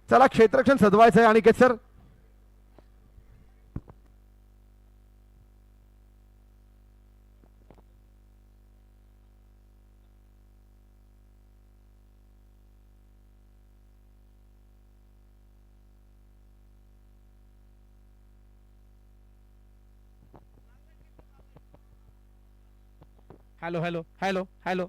चला क्षेत्ररक्षण सजवायचं आहे Aniket sir. Hello hello hello hello.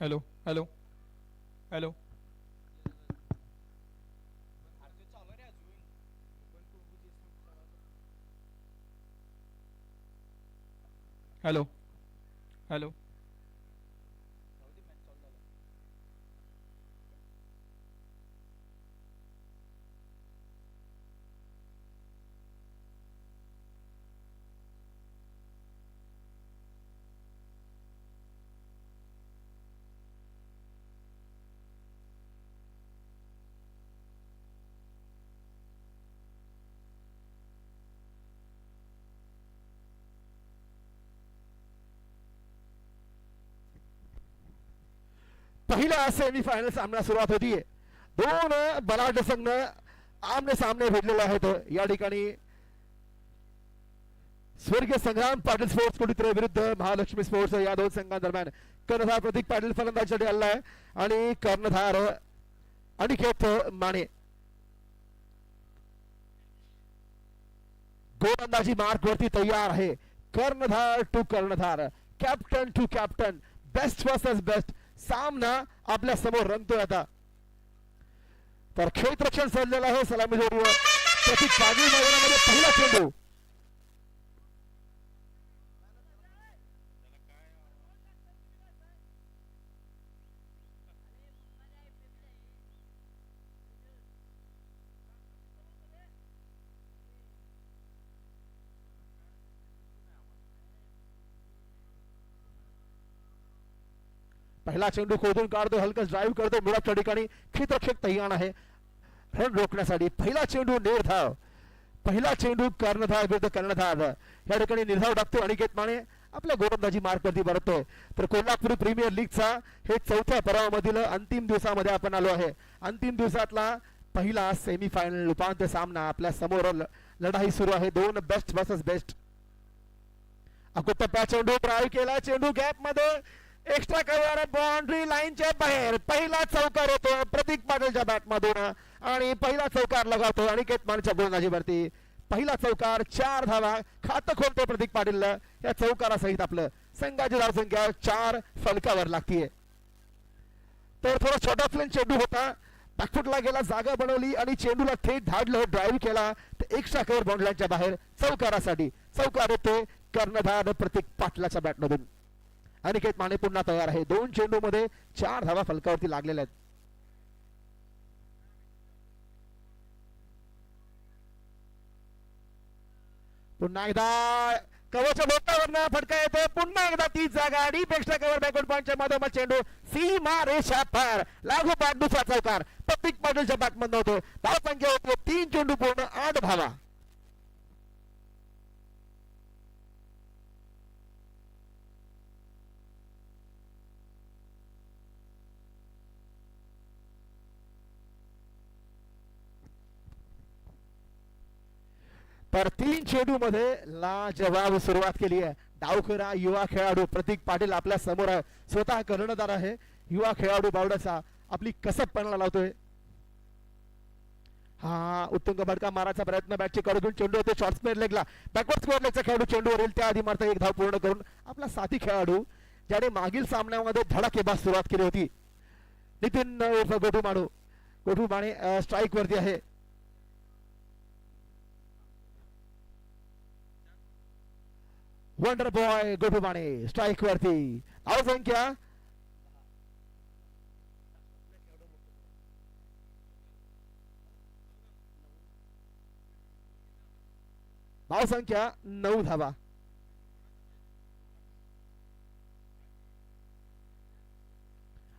Hello hello hello. Hello hello. पहिला सेमीफायनल सामना सुरुवात होतीये. दोन बलाढ्य संघ आमने सामने भिडलेले आहेत. या ठिकाणी स्वर्गीय संग्राम पाटील स्पोर्ट्स कुठेतरी विरुद्ध महालक्ष्मी स्पोर्ट्स या दोन संघांदरम्यान कर्णधार प्रतीक पाटील फलंदाजीसाठी आला आहे आणि कर्णधार अनिकेत माने गोलंदाजी मार्क वरती तयार आहे. कर्णधार टू कर्णधार, captain to captain, best versus best सामना आपल्या समोर रंगतोय आता. तर क्षेत्ररक्षण सजलेलं आहे सलामी जोडीवर. प्रतीक पाटील मैदानामध्ये पहिला चेंडू. पहिला चेंडू खोदून काढतो, हलकस ड्राईव्ह करतो. मुळाच्या ठिकाणी क्षेत्ररक्षक तयार आहे रन रोखण्यासाठी. पहिला चेंडू निर्धाव, पहिला चेंडू कर्णधार विरुद्ध कर्णधार या ठिकाणी निर्धाव टाकतो अनिकेत माने. आपल्या गोलंदाजी मार्कवरती परततोय. तर कोल्हापूर प्रीमियर लीगचा हे चौथ्या परावामधील अंतिम दिवसामध्ये आपण आलो आहे. अंतिम दिवसातला पहिला सेमीफायनल उपांत्य सामना आपल्या समोर लढाई सुरू आहे. दोन बेस्ट वर्सेस बेस्ट. अकोटप्पा चेंडू ड्राईव्ह केला, चेंडू गॅप मध्ये एक्स्ट्रा कव्हर बाउंड्री लाईनच्या बाहेर. पहिला चौकार होतो प्रतीक पाटीलच्या बॅट मधून आणि पहिला चौकार लगावतो अनिकेत मानेच्या गोलंदाजीवरती. पहिला चौकार, 4 धावा खातं खोलतो प्रतीक पाटीलला. या चौकारासहित आपलं संघाची धावसंख्या 4 फलकावर लागतीये. तर थोडा छोटा फ्लेन चेंडू होता, बॅकफुटला गेला, जागा बनवली आणि चेंडूला थेट धाडलं, ड्राईव्ह केला तर एक्स्ट्रा कव्हर बाउंड्री लाईनच्या बाहेर चौकारासाठी. चौकार येते कर्णधार प्रतीक पाटलाच्या बॅटमधून. अनिकेत माने पुन्हा तयार आहे. 2 चेंडू मध्ये 4 धावा फलकावरती लागलेल्या आहेत. पुन्हा एकदा कव्हरच्या बोटावरनं फटका येतो. पुन्हा एकदा तीच जागा आणि एक्स्ट्रा कव्हर बॅकवर्ड पॉईंटच्या मधोमध चेंडू सीमा रेषा पार लागोपाठ दुसरा चौकार प्रतीक पाटीलच्या बॅटमधून होतो. धावसंख्या होती 3 चेंडू पूर्ण 8 धावा. तर 3 चेंडू मध्ये लाजवाब सुरुवात केली आहे. डावखरा युवा खेळाडू प्रतीक पाटील आपल्या समोर आहे. स्वतः कर्णधार आहे. युवा खेळाडू बावड्याचा आपली कसब पणाला लावतोय. हा उत्तुंग भडका मारायचा प्रयत्न, बॅटची कडून चेंडू होते शॉर्ट स्क्वेअर लेगला. बॅकवर्ड स्क्वेअर लेगचा खेळाडू चेंडूवर येईल त्याआधी मारता एक धाव पूर्ण करून आपला साथी खेळाडू ज्याने मागील सामन्यामध्ये धडाकेबाज सुरुवात केली होती नितीन उर्फ गोठू माने स्ट्राईक वरती आहे. वंडर बॉय गोठू माने स्ट्राईक वरती. धावसंख्या धावसंख्या 9 धावा.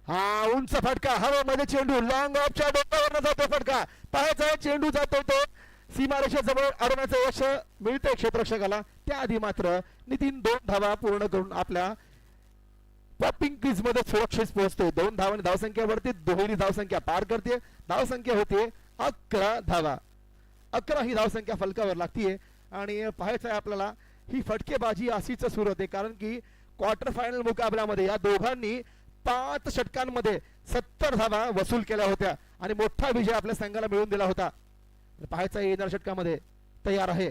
हा उंच फटका हवेमध्ये चेंडू लॉंग ऑफच्या डोक्यावर जातो फटका. पाहायचा चेंडू जातो तो सीमारेषा जवळ अडवण्याचं यश मिळतंय क्षेत्ररक्षकाला. त्याआधी मात्र नितीन 2 धावा पूर्ण करून आपल्या पॉपिंग क्रीज मध्ये सुरक्षित पोहोचतोय. 2 धावांनी धावसंख्येवरती दुहेरी धावसंख्या पार करते. धावसंख्या होते 11 धावा. 11 ही धावसंख्या फलकावर लागतीये आणि पाहायचं आहे आपल्याला ही फटकेबाजी अशीच सुरू होते, कारण की क्वार्टर फायनल मुकाबल्यामध्ये या दोघांनी 5 षटकांमध्ये 70 धावा वसूल केल्या होत्या आणि मोठा विजय आपल्या संघाला मिळवून दिला होता. पाहायचं आहे येणाऱ्या षटकामध्ये तयार आहे.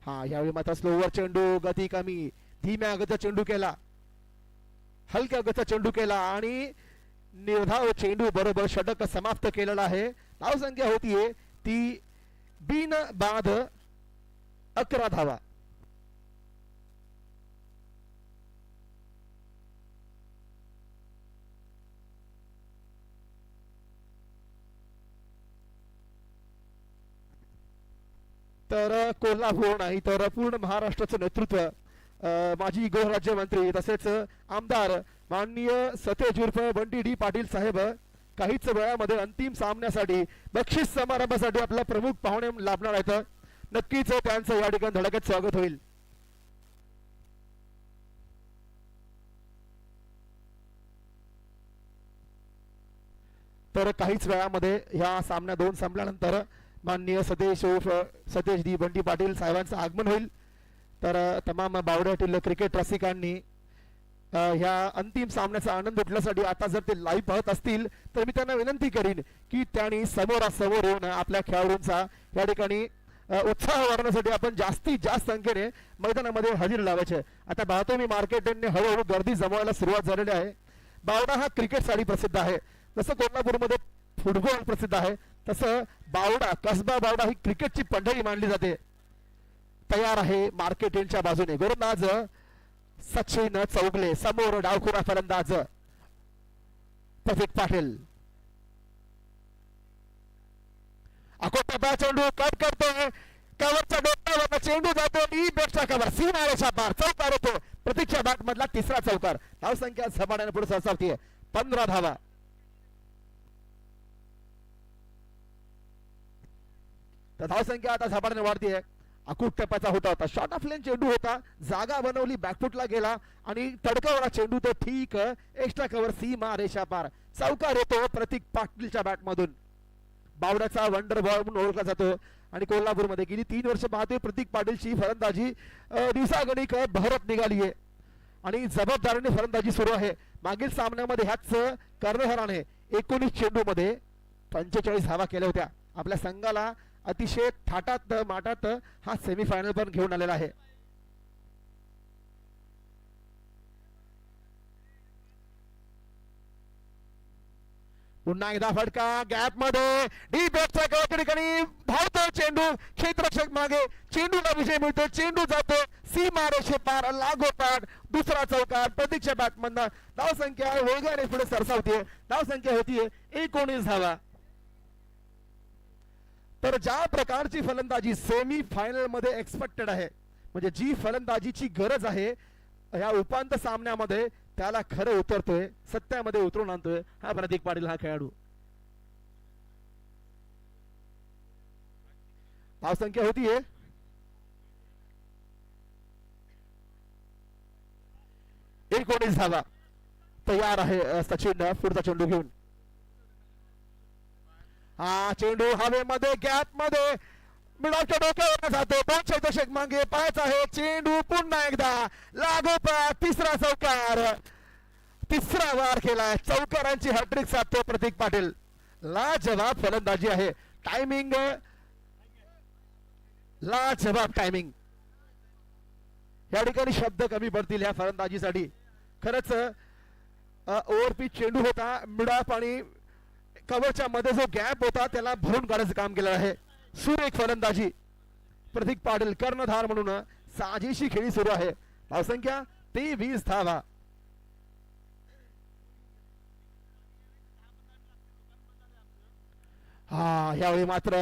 हा यावेळी मात्र स्लोवर चेंडू, गती कमी, धीम्या गतीचा चेंडू केला, हलक्या गतीचा चेंडू केला आणि निर्धाव चेंडू बरोबर षटक समाप्त केलेला आहे. धावसंख्या होतीये ती बिन बाद 11 धावा. तर कोल्हापूर नाही तर पूर्ण महाराष्ट्राचं नेतृत्व माजी गृहराज्यमंत्री तसेच आमदार माननीय सतेज उर्फ बंटी डी पाटील साहेब काहीच वेळामध्ये अंतिम सामन्यासाठी बक्षीस समारंभासाठी आपला प्रमुख पाहुणे लाभणार आहेत. नक्कीच त्यांचं या ठिकाणी धडाक्यात स्वागत होईल. तर काहीच वेळामध्ये ह्या सामन्या 2 संपल्यानंतर माननीय सतेज डी बंटी पाटील साहेबांचं आगमन होईल. तर तमाम बावड्यातील क्रिकेट रसिकांनी ह्या अंतिम सामन्याचा आनंद उठण्यासाठी आता जर ते लाईव्ह पाहत असतील तर मी त्यांना विनंती करीन की त्यांनी समोरासमोर येऊन आपल्या खेळाडूंचा या ठिकाणी उत्साह वाढवण्यासाठी आपण जास्तीत जास्त संख्येने मैदानामध्ये हजेरी लावायचे. आता पाहतो मी मार्केटने हळूहळू गर्दी जमवायला सुरुवात झालेली आहे. बावडा हा क्रिकेटसाठी प्रसिद्ध आहे. जसं कोल्हापूरमध्ये फुटबॉल प्रसिद्ध आहे तसं बावडा कसबा बावडा ही क्रिकेटची पंढरी मानली जाते. तयार आहे मार्केटिंगच्या बाजूने गोलंदाज सचिन चौगले, समोर डावखुरा फलंदाज प्रतीक पाटील. अकोटा चेंडू कट करतोय, कव्हरच्या डोक्यावर चेंडू जातो, डी बॅटचा कव्हर, सीमारेषा पार, चौकार होतो. प्रतीकच्या बॅट मधला तिसरा चौकार. धावसंख्या झपाट्याने पुढे सरसावतीये 15 धावा. तर धावसंख्या आता झपाट्याने वाढतीये. अकूट टप्प्याचा होता शॉर्ट ऑफ लेन चेंडू होता, जागा बनवली, बॅकफुटला गेला आणि तडकावला चेंडू तो ठीक एक्स्ट्रा कव्हर, सीमा रेषा पार, चौकार येतो प्रतीक पाटीलच्या बॅट मधून. बावड्याचा वंडर बॉल म्हणून ओळखला जातो आणि कोल्हापूरमध्ये गेली 3 वर्ष पाहतोय प्रतीक पाटीलची फलंदाजी दिवसागणिक बहरत निघाली आहे आणि जबाबदारीने फलंदाजी सुरू आहे. मागील सामन्यामध्ये ह्याच कर्णधाराने 19 चेंडू मध्ये 45 धावा केल्या होत्या. आपल्या संघाला अतिशय थाटात माटात हा सेमीफायनल पण घेऊन आलेला आहे. पुन्हा एकदा फटका गॅप मध्ये, डीप बॅटचा ठिकाणी धावतो चेंडू, क्षेत्ररक्षक मागे, चेंडूला विजय मिळतो, चेंडू जातो सीमा रेषे पार, लागोपाठ दुसरा चौकार. प्रतीकच्या बॅट मधनं धावसंख्या वेगाने पुढे सरसावते. धावसंख्या होतीये 19 धावा. तर ज्या प्रकारची फलंदाजी सेमी फायनल मध्ये एक्सपेक्टेड आहे, म्हणजे जी फलंदाजीची गरज आहे या उपांत्य सामन्यामध्ये, त्याला खरं उतरतोय, सत्यामध्ये उतरून आणतोय हा प्रतीक पाटील हा खेळाडू. धावसंख्या होतीये 19 धावा. तयार आहे सचिन पुढचा चेंडू घेऊन. हा चेंडू हवेमध्ये गॅप मध्ये मिडॉच्या डोक्यावर जातो, 2 दशक मागे पाहायचा आहे चेंडू, पुन्हा एकदा लागोपाठ तिसरा चौकार, तिसरा वार केलाय, चौकारांची हॅट्रिक साधतो प्रतीक पाटील. लाजवाब फलंदाजी आहे, टायमिंग लाजवाब टायमिंग. या ठिकाणी शब्द कमी पडतील या फलंदाजीसाठी. खरंच ओव्हरपिच चेंडू होता, मिडॉप आणि कव्हरच्या मध्ये जो गॅप होता त्याला भरून काढायचं काम केलं आहे. सुरेख फलंदाजी प्रतीक पाटील कर्णधार म्हणून साजेशी खेळी सुरू आहे. धावसंख्या 23 धावा. हा यावेळी मात्र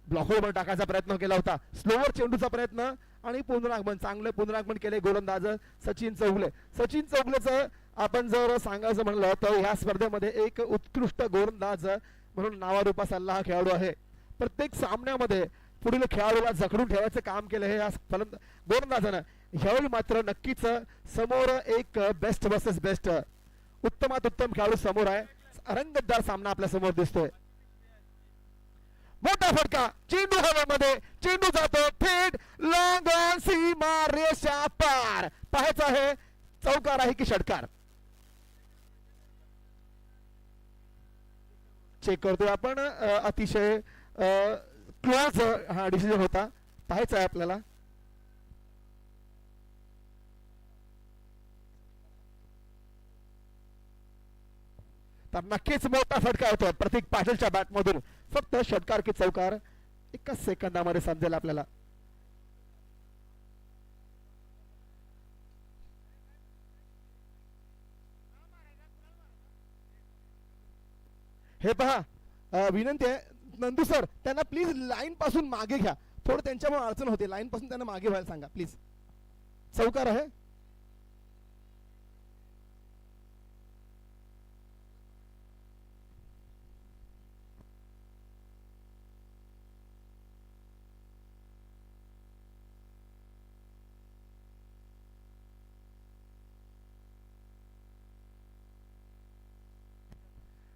ब्लॉकवर टाकायचा प्रयत्न केला होता, स्लोवर चेंडूचा प्रयत्न आणि पुनरागमन, चांगलं पुनरागमन केले गोलंदाज सचिन चौगले. सचिन चौगलेचं आपण जर सांगायचं म्हणलं तर ह्या स्पर्धेमध्ये एक उत्कृष्ट गोलंदाज म्हणून नावारूपास आलेला हा खेळाडू आहे. प्रत्येक सामन्यामध्ये पुढील खेळाडूला जखडून ठेवायचं काम केलं हे गोलंदाजानं. ह्यावेळी मात्र नक्कीच समोर एक बेस्ट वर्सेस बेस्ट उत्तमात उत्तम खेळाडू समोर आहे. रंगतदार सामना आपल्या समोर दिसतोय. मोठा फटका, चेंडू हवेमध्ये, चेंडू जातो थेट लॉंग ऑन सीमा रेषा पार. पाहायचं आहे चौकार आहे की षटकार. चेक करतोय आपण. अतिशय क्लोज हा डिसिजन होता. पाहायचं आहे आपल्याला. तर नक्कीच मोठा फटका होतो प्रतीक पाटीलच्या बॅट मधून. फक्त षटकार की चौकार एकच सेकंदामध्ये समजेल आपल्याला. हे पहा विनंती आहे नंदू सर, त्यांना प्लीज लाईन पासून मागे घ्या. थोडं त्यांच्यामुळे अडचण होते. लाईन पासून त्यांना मागे व्हायला सांगा प्लीज. चौकार आहे.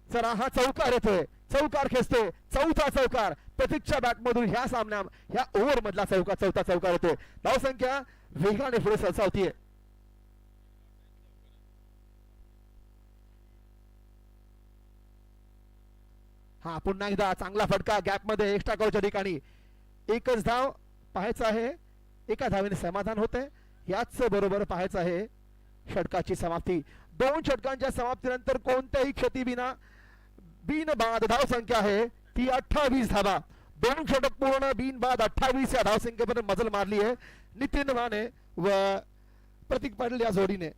चला हा चौकार येतोय. चौकार खेचतोय. चौथा चौकार प्रतीकच्या बॅट मधून ह्या सामन्या ह्या ओव्हर मधला चौथा चौकार येतोय. धावसंख्या वेगाने पुढे सरसावतीये. हा पुन्हा एकदा चांगला फटका गॅप मध्ये एक्स्ट्रा कव्हरच्या ठिकाणी. एकच धाव पाहायचं आहे. एका धावेने समाधान होते. याच बरोबर पाहायचं आहे षटकाची समाप्ती. 2 षटकांच्या समाप्तीनंतर कोणत्याही क्षतीविना बिनबाद धावसंख्या आहे ती 28 धावा. 2 षटक पूर्ण बिनबाद 28 या धावसंख्येपर्यंत मजल मारली आहे नितीन माने व प्रतीक पाटील या जोडीने.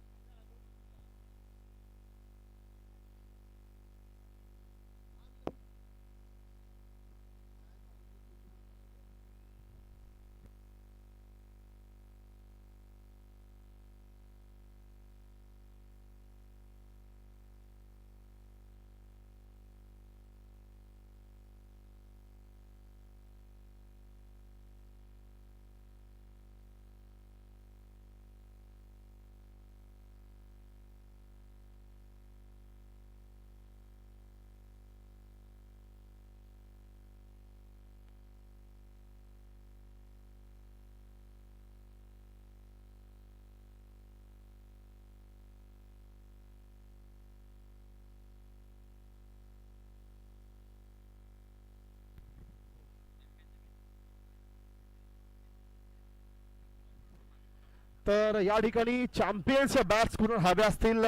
तर या ठिकाणी चॅम्पियन्स बॅट्स कुठून हव्या असतील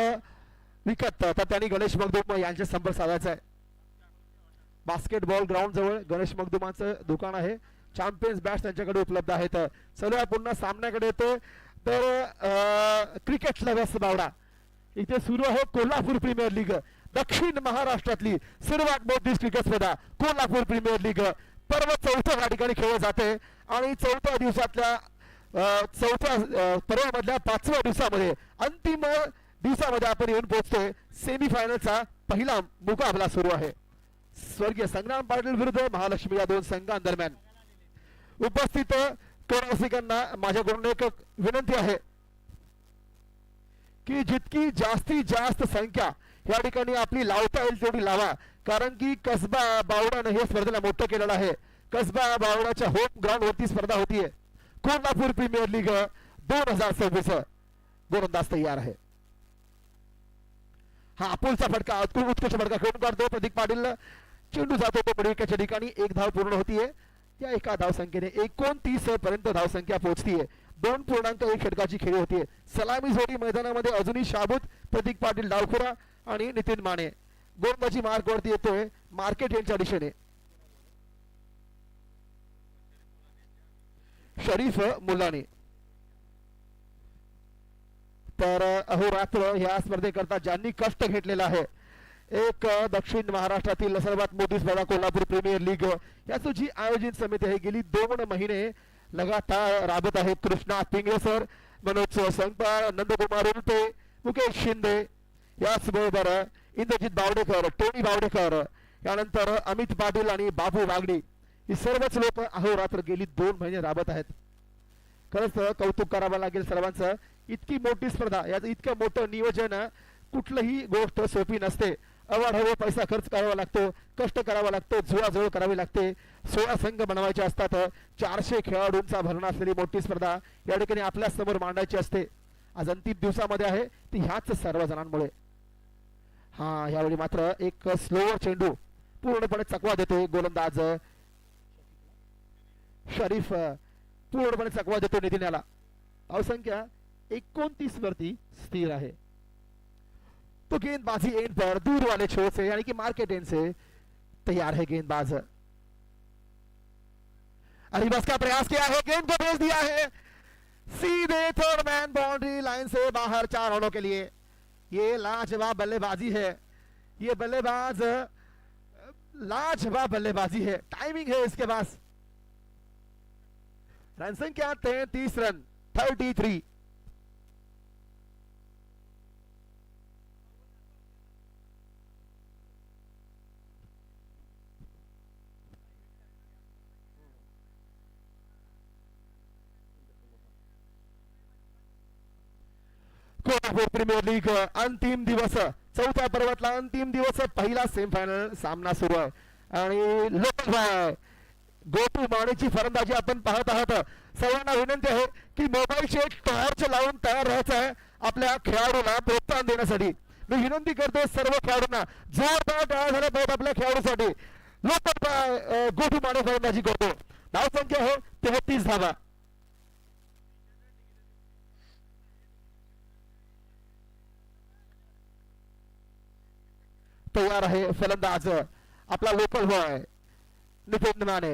विकत तर त्यांनी गणेश मगदुम यांचे संपर्क साधायचा आहे. बास्केटबॉल ग्राउंड जवळ गणेश मगदुमांचं दुकान आहे. चॅम्पियन्स बॅट्स त्यांच्याकडे उपलब्ध आहेत. चला पुन्हा सामन्याकडे येतो. तर क्रिकेट लव्हर्स बावडा इथे सुरू आहे कोल्हापूर प्रीमियर लीग. दक्षिण महाराष्ट्रातली सर्वात मोठी क्रिकेट स्पर्धा कोल्हापूर प्रीमियर लीग पर्व 4थ्या या ठिकाणी खेळले जाते. आणि 4थ्या दिवसातल्या 4थ्या पर्वामधल्या 5व्या दिवसामध्ये अंतिम दिवसामध्ये आपण येऊन पोहोचतोय. सेमीफायनलचा पहिला मुकाबला सुरू आहे. स्वर्गीय संग्राम पाटील विरुद्ध महालक्ष्मी या 2 संघांदरम्यान. उपस्थित रसिकांना माझ्याकडून एक विनंती आहे की जितकी जास्तीत जास्त संख्या या ठिकाणी आपली लावता येईल तेवढी लावा. कारण की कसबा बावडाने हे स्पर्धेला मोठं केलेलं आहे. कसबा बावडाच्या होम ग्राउंड वरती स्पर्धा होतीये. कोल्हापूर प्रीमियर लीग 2026 गोलंदाज तयार आहे. हा पुलचा फटका उत्कृष्ट फटका खेळून काढतो प्रतीक पाटील. चेंडू जातो तो पडीच्या ठिकाणी. 1 धाव पूर्ण होतीये. या एका धावसंख्येने 29 पर्यंत धावसंख्या पोहोचतीये. 2.1 षटकाची खेळी होतीये. सलामी जोडी मैदानामध्ये अजूनही शाबूत प्रतीक पाटील डावखुरा आणि नितीन माने. गोलंदाजी मार्क वरती येतोय मार्केट यांच्या दिशेने. शरीफ मुलानी. तर अहोरात्र या स्पर्धेकरता ज्यांनी कष्ट घेतलेला आहे. एक दक्षिण महाराष्ट्रातील सर्वात मोठी स्पर्धा कोल्हापूर प्रीमियर लीग याची जी आयोजन समिती आहे गेली 2 महिने लगातार राबत आहे. कृष्णा पिंगळे सर, मनोज संगपाळ, नंदकुमार उल्पे, मुकेश शिंदे, याचबरोबर इंद्रजित बावडेकर, टोनी बावडेकर, यानंतर अमित पाटील आणि बाबू वागडी ही सर्वच लोक अहोरात्र गेली 2 महिने राबत आहेत. खरंच कौतुक करावं लागेल सर्वांचं. इतकी मोठी स्पर्धा, याचं इतकं मोठं नियोजन, कुठलीही गोष्ट सोपी नसते. अवाढव्य पैसा खर्च करावा लागतो, कष्ट करावा लागतो, जुळाजुळ करावी लागते. 16 संघ बनवायचे असतात. 400 खेळाडूंचा भरणा असलेली मोठी स्पर्धा या ठिकाणी आपल्या समोर मांडायची असते. आज अंतिम दिवसामध्ये आहे ती ह्याच सर्व जणांमुळे. हा, यावेळी मात्र एक स्लोअर चेंडू पूर्णपणे चकवा देतोय गोलंदाज शरीफ, पूर्णपणे चकवा देतो नितीन याला. धावसंख्या 29 वरती स्थिर आहे. तो गेंदबाजी एंड पर दूर वाले छोर से यानी कि मार्केट एंड से तैयार है गेंदबाज. अलीबस का प्रयास किया है, गेंद को भेज दिया है सीधे थर्ड मैन बाउंड्री लाइन से बाहर 4 रनों के लिए. ये लाजवाब बल्लेबाजी है, ये बल्लेबाज लाजवाब बल्लेबाजी है, टाइमिंग है इसके पास. रन संख्या 33 रन, 33. कोल्हापूर प्रीमियर लीग अंतिम दिवस, चौथ्या पर्वातला अंतिम दिवस, पहिला सेमीफायनल सामना सुरू आहे. आणि लोकल गोटू मानेची फलंदाजी आपण पाहत आहात. सर्वांना विनंती आहे की मोबाईलचे टॉर्च लावून तयार राहायचं आहे आपल्या खेळाडूला प्रोत्साहन देण्यासाठी. मी विनंती करतो सर्व खेळाडूंना, जोरदार टाळ्या झाल्या पाहिजेत आपल्या खेळाडूसाठी. लोकल गोटू माने फलंदाजी करतो. धावसंख्या आहे 33 धावा. तयार आहे फलंदाज आपला लोकल बॉय नितीन माने.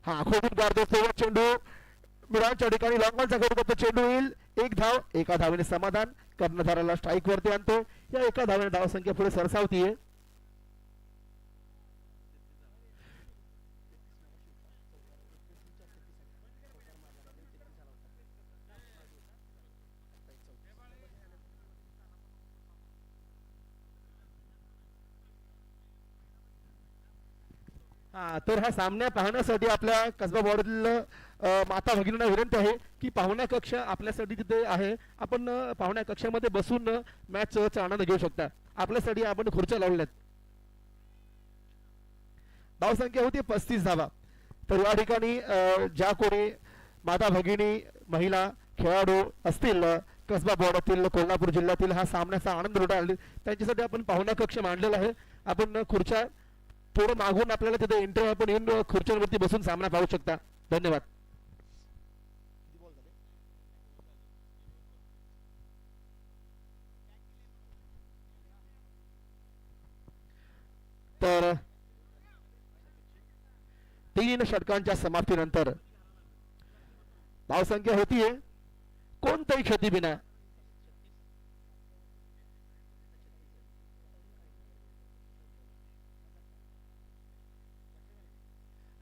हा, खोटून गाडतो सोबत चेंडू मिरांच्या ठिकाणी लॉंगॉनचा करतो. चेंडू येईल, 1 धाव, एका धावेने समाधान. कर्णधाराला स्ट्राईक वरती आणतो. या एका धावेने धावसंख्या पुढे सरसावतीये. तर हा सामना पाहण्यासाठी आपल्या कसबा बॉर्डरील माता भगिनींना विनंती आहे की पाहुण्या कक्ष आपल्यासाठी तिथे आहे. आपण पाहुण्या कक्षामध्ये बसून मॅचचा आनंद घेऊ शकता. आपल्यासाठी आपण खुर्च्या लावल्यात. धावसंख्या होती 35 धावा. तर या ठिकाणी ज्या कोणी माता भगिनी महिला खेळाडू असतील कसबा बॉर्डरातील कोल्हापूर जिल्ह्यातील हा सामन्याचा आनंद लुटायला त्यांच्यासाठी आपण पाहुण्या कक्ष मांडलेला आहे. आपण खुर्च्या थोडं मागून आपल्याला तिथे एंट्री आपण येऊन खुर्च्यांवरती बसून सामना पाहू शकता. धन्यवाद. तर 3 षटकांच्या समाप्तीनंतर धावसंख्या होतीये कोणत्याही क्षतीविना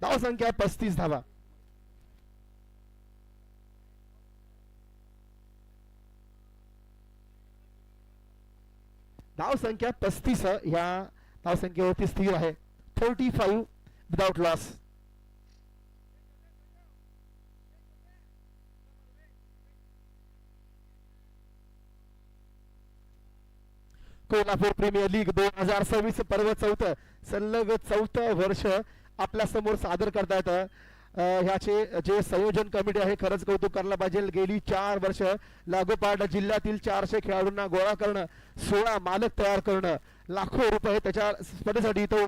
धावसंख्या 35 धावा. धावसंख्या 35 या धावसंख्येवरती स्थिर आहे. 35 without loss. Kolhapur premier league 2026 पर्व 4 सलग 4थं वर्ष आपल्या समोर सादर करतायत. ह्याचे जे संयोजन कमिटी आहे खरंच कौतुक करायला पाहिजे. गेली 4 वर्ष लागोपाठ जिल्ह्यातील 400 खेळाडूंना गोळा करणं, 16 मालक तयार करणं, लाखो रुपये त्याच्या स्पर्धेसाठी तो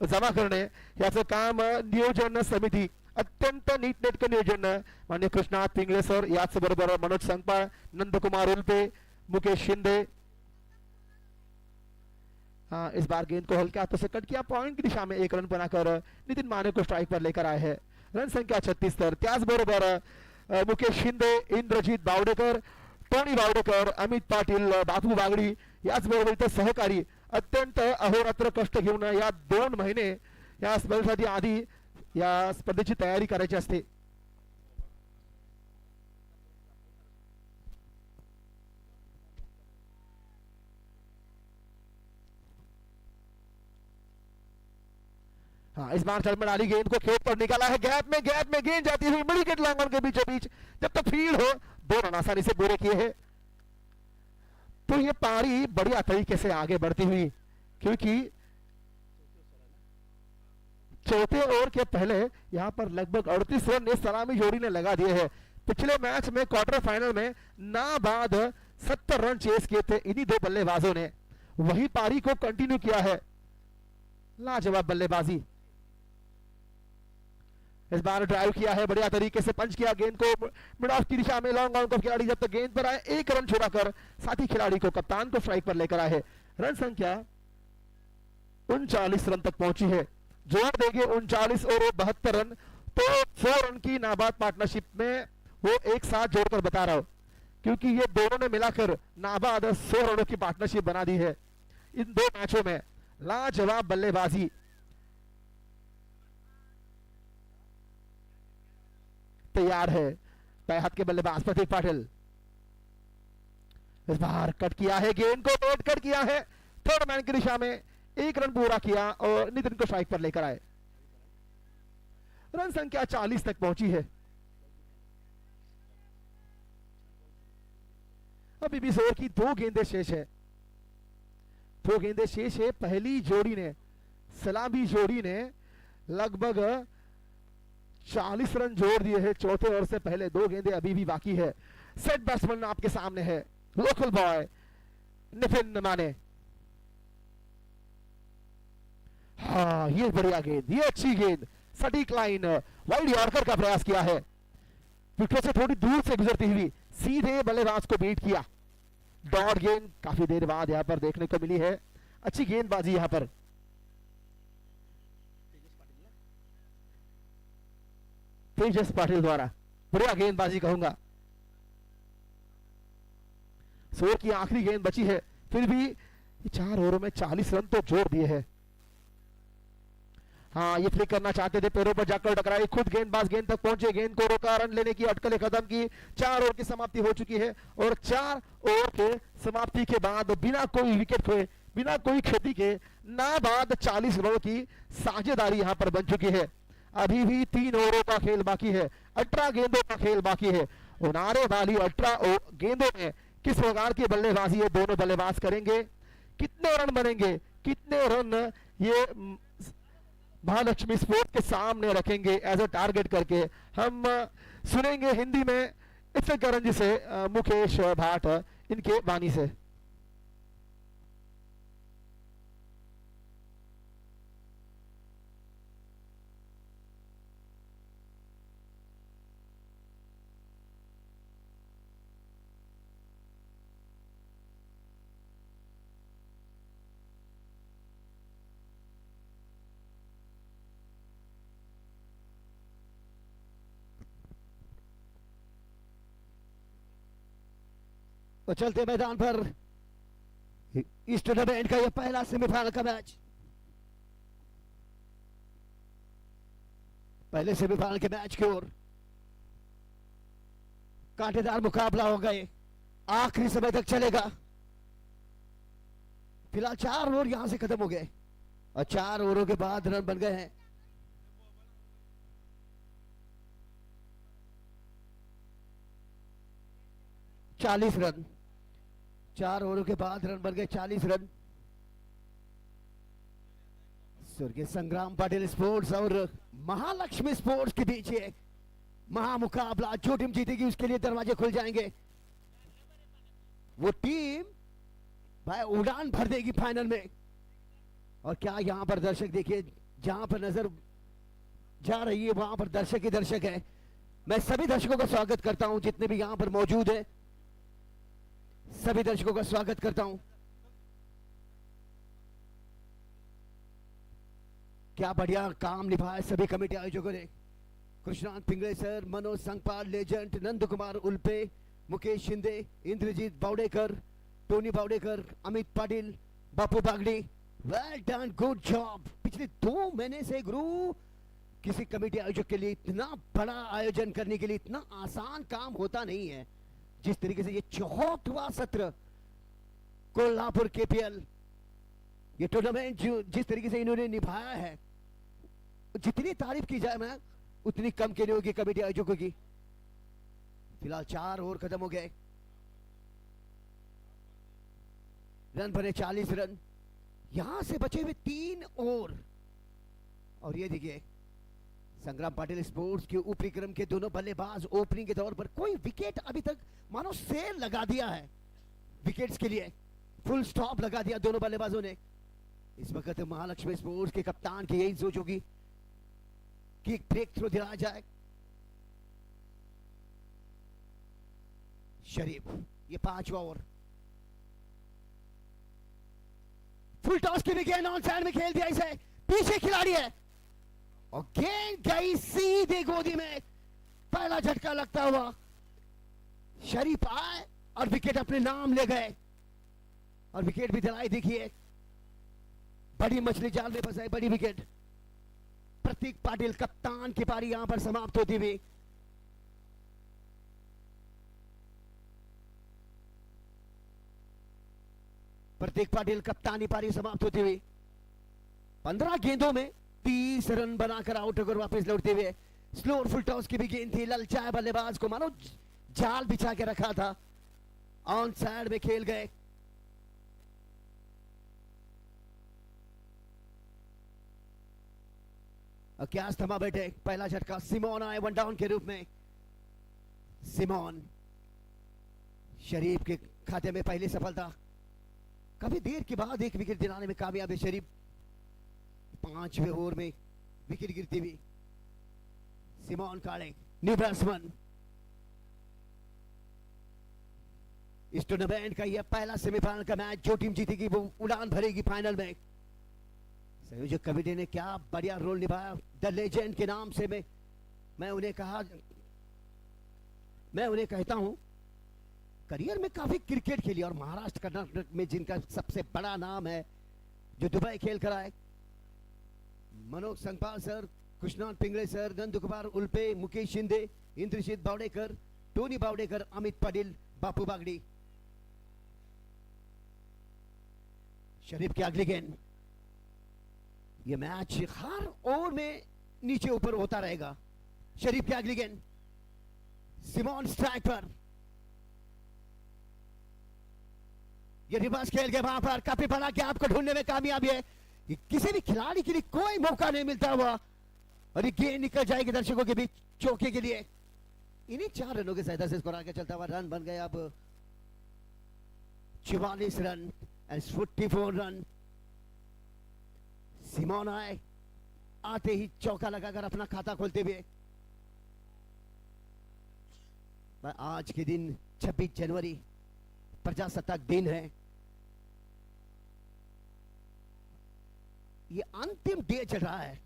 जमा करणे, याचं काम नियोजन समिती अत्यंत नीटनेटकं नियोजन मान्य कृष्णात पिंगळे सर, याच बरोबर मनोज संगपाळ, नंदकुमार उल्पे, मुकेश शिंदे. इस बार गेंद को हल्के हाथों से कट किया, पॉइंट की दिशा में 1 रन बनाकर नितिन माने को स्ट्राइक पर लेकर आए हैं. रन संख्या 36. तर त्याचबरोबर मुकेश शिंदे, इंद्रजीत बावडेकर, टोनी बावडेकर, अमित पाटील, बापू बागडी याचबरोबर इतर सहकारी अत्यंत अहोरात्र कष्ट घेऊन या 2 महिने या स्पर्धेसाठी आधी या स्पर्धेची तयारी करायची असते. इस बार चल में डाली गेंद को खेत पर निकाला है, गैप में गेंद जाती हुई मिड विकेट लॉन्ग ऑन के बीचों बीच, जब तक फील्ड हो 2 रन आसानी से पूरे किए हैं। तो ये पारी बढ़िया तरीके से आगे बढ़ती हुई, क्योंकि चौथे ओवर के पहले यहां पर लगभग 38 रन इस सलामी जोड़ी ने लगा दिए हैं। पिछले मैच में क्वार्टर फाइनल में नाबाद 70 रन चेस किए थे इन्हीं 2 बल्लेबाजों ने, वही पारी को कंटिन्यू किया है। लाजवाब बल्लेबाजी, इस बार ड्राइव किया है, बढ़िया तरीके से पंच किया गेंद को मिड ऑफ की दिशा में, लॉन्ग ऑन को खिलाड़ी जब तक गेंद पर आए 1 रन छोड़ाकर साथी खिलाड़ी को, कप्तान को स्ट्राइक पर लेकर आए हैं। रन संख्या 39 रन तक पहुंची है, जोड़ देंगे 39 और 72 रन, तो 100 रन की नाबाद पार्टनरशिप में वो एक साथ जोड़कर बता रहा हूं, क्योंकि ये दोनों ने मिलाकर नाबाद 100 रनों की पार्टनरशिप बना दी है इन 2 मैचों में। लाजवाब बल्लेबाजी, तैयार है पैर हाथ के बल्लेबाज प्रतीक पाटिल। इस बार कट किया है गेंद को, रोड कट किया है, थर्ड मैन की दिशा में 1 रन पूरा किया और नितिन को स्ट्राइक पर लेकर आए। रन संख्या 40 तक पहुंची है। अभी भी ओवर की 2 गेंदें शेष है, 2 गेंदें शेष है। पहली जोड़ी ने, सलामी जोड़ी ने लगभग 40 रन जोड़ दिए हैं चौथे ओवर से पहले, 2 गेंदें अभी भी बाकी है। सेट बैट्समैन आपके सामने है, लोकल बॉय नितिन माने। हाँ, ये बढ़िया गेंद, ये अच्छी गेंद, सटीक लाइन, वाइड यॉर्कर का प्रयास किया है, विकेट से थोड़ी दूर से गुजरती हुई सीधे बल्लेबाज को बीट किया। डॉट गेंद काफी देर बाद यहां पर देखने को मिली है, अच्छी गेंदबाजी यहां पर। तेजस पाटिल द्वारा बढ़िया गेंदबाजी कहूंगा। सोर की आखिरी गेंद बची है, फिर भी 4 ओवरों में 40 रन तो जोड़ दिए हैं। हाँ, ये फ्लिक करना चाहते थे, पैरों पर जाकर टकराई, खुद गेंदबाज गेंद तक पहुंचे, गेंद को रोका, रन लेने की अटकलें खत्म की। 4 ओवर की समाप्ति हो चुकी है और 4 ओवर के समाप्ति के बाद बिना कोई विकेट खोए, बिना कोई क्षति के नाबाद 40 रनों की साझेदारी यहां पर बन चुकी है। अभी भी 3 ओवरों का खेल बाकी है, 18 गेंदों का खेल बाकी है। उनारे वाली 18 गेंदों में किस प्रकार की बल्लेबाजी ये दोनों बल्लेबाज करेंगे, कितने रन बनेंगे, कितने रन ये महालक्ष्मी स्पोर्ट्स के सामने रखेंगे एज अ टारगेट करके। हम सुनेंगे हिंदी में इफ्तिकार से मुकेश भाट इनके वाणी से। तो चलते मैदान पर इस टूर्नामेंट का यह पहला सेमीफाइनल का मैच, पहले सेमीफाइनल के मैच की ओर कांटेदार मुकाबला हो गए, आखिरी समय तक चलेगा। फिलहाल 4 ओवर यहां से खत्म हो गए और 4 ओवरों के बाद रन बन गए हैं 40 रन। 4 ओवरों के बाद रन बन गए 40 रन। स्वर्गीय संग्राम पाटिल स्पोर्ट्स और महालक्ष्मी स्पोर्ट्स के बीच ये महामुकाबला, जो टीम जीतेगी उसके लिए दरवाजे खुल जाएंगे। वो टीम भाई उड़ान भर देगी फाइनल में। और क्या यहां पर दर्शक देखिए, जहां पर नजर जा रही है वहां पर दर्शक ही दर्शक है। मैं सभी दर्शकों का स्वागत करता हूं, जितने भी यहां पर मौजूद है सभी दर्शकों का स्वागत करता हूं। क्या बढ़िया काम निभाया सभी कमेटी आयोजकों ने, कृष्णांत Pingle sir, Manoj Sangpal, legend, Nand Kumar उल्पे, Mukesh Shinde, Indrajit बावड़ेकर, Tony बावड़ेकर, Amit Patil, बापू बागड़ी, वेल डन, गुड जॉब। पिछले 2 महीने से गुरु किसी कमेटी आयोजक के लिए इतना बड़ा आयोजन करने के लिए इतना आसान काम होता नहीं है। जिस तरीके से ये 64वां सत्र कोल्हापुर केपीएल, ये टूर्नामेंट जिस तरीके से इन्होंने निभाया है, जितनी तारीफ की जाए मैं उतनी कम कहनी होगी कमेटी आयोजकों की। फिलहाल 4 ओवर खत्म हो गए, रन बने 40 रन, यहां से बचे हुए 3 ओवर। और ये देखिए संग्राम पाटिल स्पोर्ट्स के ऊपरी क्रम के दोनों बल्लेबाज ओपनिंग के तौर पर कोई विकेट अभी तक मानो सेल लगा दिया है, विकेट्स के लिए फुल स्टॉप लगा दिया दोनों बल्लेबाजों ने। इस वक्त महालक्ष्मी स्पोर्ट्स के कप्तान की यही सोच होगी कि एक ब्रेक थ्रो दिलाया जाए। शरीफ, ये 5वां ओवर, फुल टॉस की भी गेंद ऑन साइड में खेल दिया, इसे पीछे खिलाड़ी है और गेंद गई सीधे गोदी में। पहला झटका लगता हुआ शरीफ आए और विकेट अपने नाम ले गए और विकेट भी दिलाई। देखिए बड़ी मछली जाल में फंसाई, बड़ी विकेट। प्रतीक पाटिल कप्तान की पारी यहां पर समाप्त होती हुई। प्रतीक पाटिल कप्तानी पारी समाप्त होती हुई। 15 गेंदों में 30 रन बनाकर आउट होकर वापस लौटते हुए। स्लो और फुल टॉस की भी गेंद थी, ललचाए बल्लेबाज को मानो जाल बिछा के रखा था, ऑन साइड में खेल गए। और क्या थमा बैठे, पहला झटका सिमोन आए वन डाउन के रूप में। सिमोन, शरीफ के खाते में पहली सफलता, काफी देर के बाद एक विकेट दिलाने में कामयाब है शरीफ। 5वें ओवर में विकेट गिरती हुई। सिमोन काले न्यू बैट्समैन, इस टूर्नामेंट का यह पहला सेमीफाइनल का मैच, जो टीम जीतेगी वो उड़ान भरेगी फाइनल में। संयोजक कमेटी ने क्या बढ़िया रोल निभाया, द लेजेंड के नाम से मैं उन्हें कहता हूं, करियर में काफी क्रिकेट खेली और महाराष्ट्र कर्नाटक में जिनका सबसे बड़ा नाम है, जो दुबई खेल कर आए, मनोज संगपाल सर, कृष्णान पिंगळे सर, नंदकुमार उल्पे, मुकेश शिंदे, इंद्रजीत बावडेकर, टोनी बावडेकर, अमित पाटिल, बापू बागड़ी। शरीफ की अगली गेंद, यह मैच हर ओवर में नीचे ऊपर होता रहेगा। शरीफ की अगली गेंद, सिमोन स्ट्राइक पर, ये रिवर्स खेल के वहां पर काफी बड़ा गैप को ढूंढने में कामयाबी है। किसी भी खिलाड़ी के लिए कोई मौका नहीं मिलता हुआ और ये गेंद निकल जाएगी दर्शकों के बीच चौके के लिए। इन्हीं 4 रनों के सहायता से स्कोर आगे चलता हुआ रन बन गए अब 44 रन एंड 44 रन। सिमोन आते ही चौका लगाकर अपना खाता खोलते हुए। आज के दिन 26 जनवरी प्रजासत्ताक दिन है, ये अंतिम डे चल रहा है।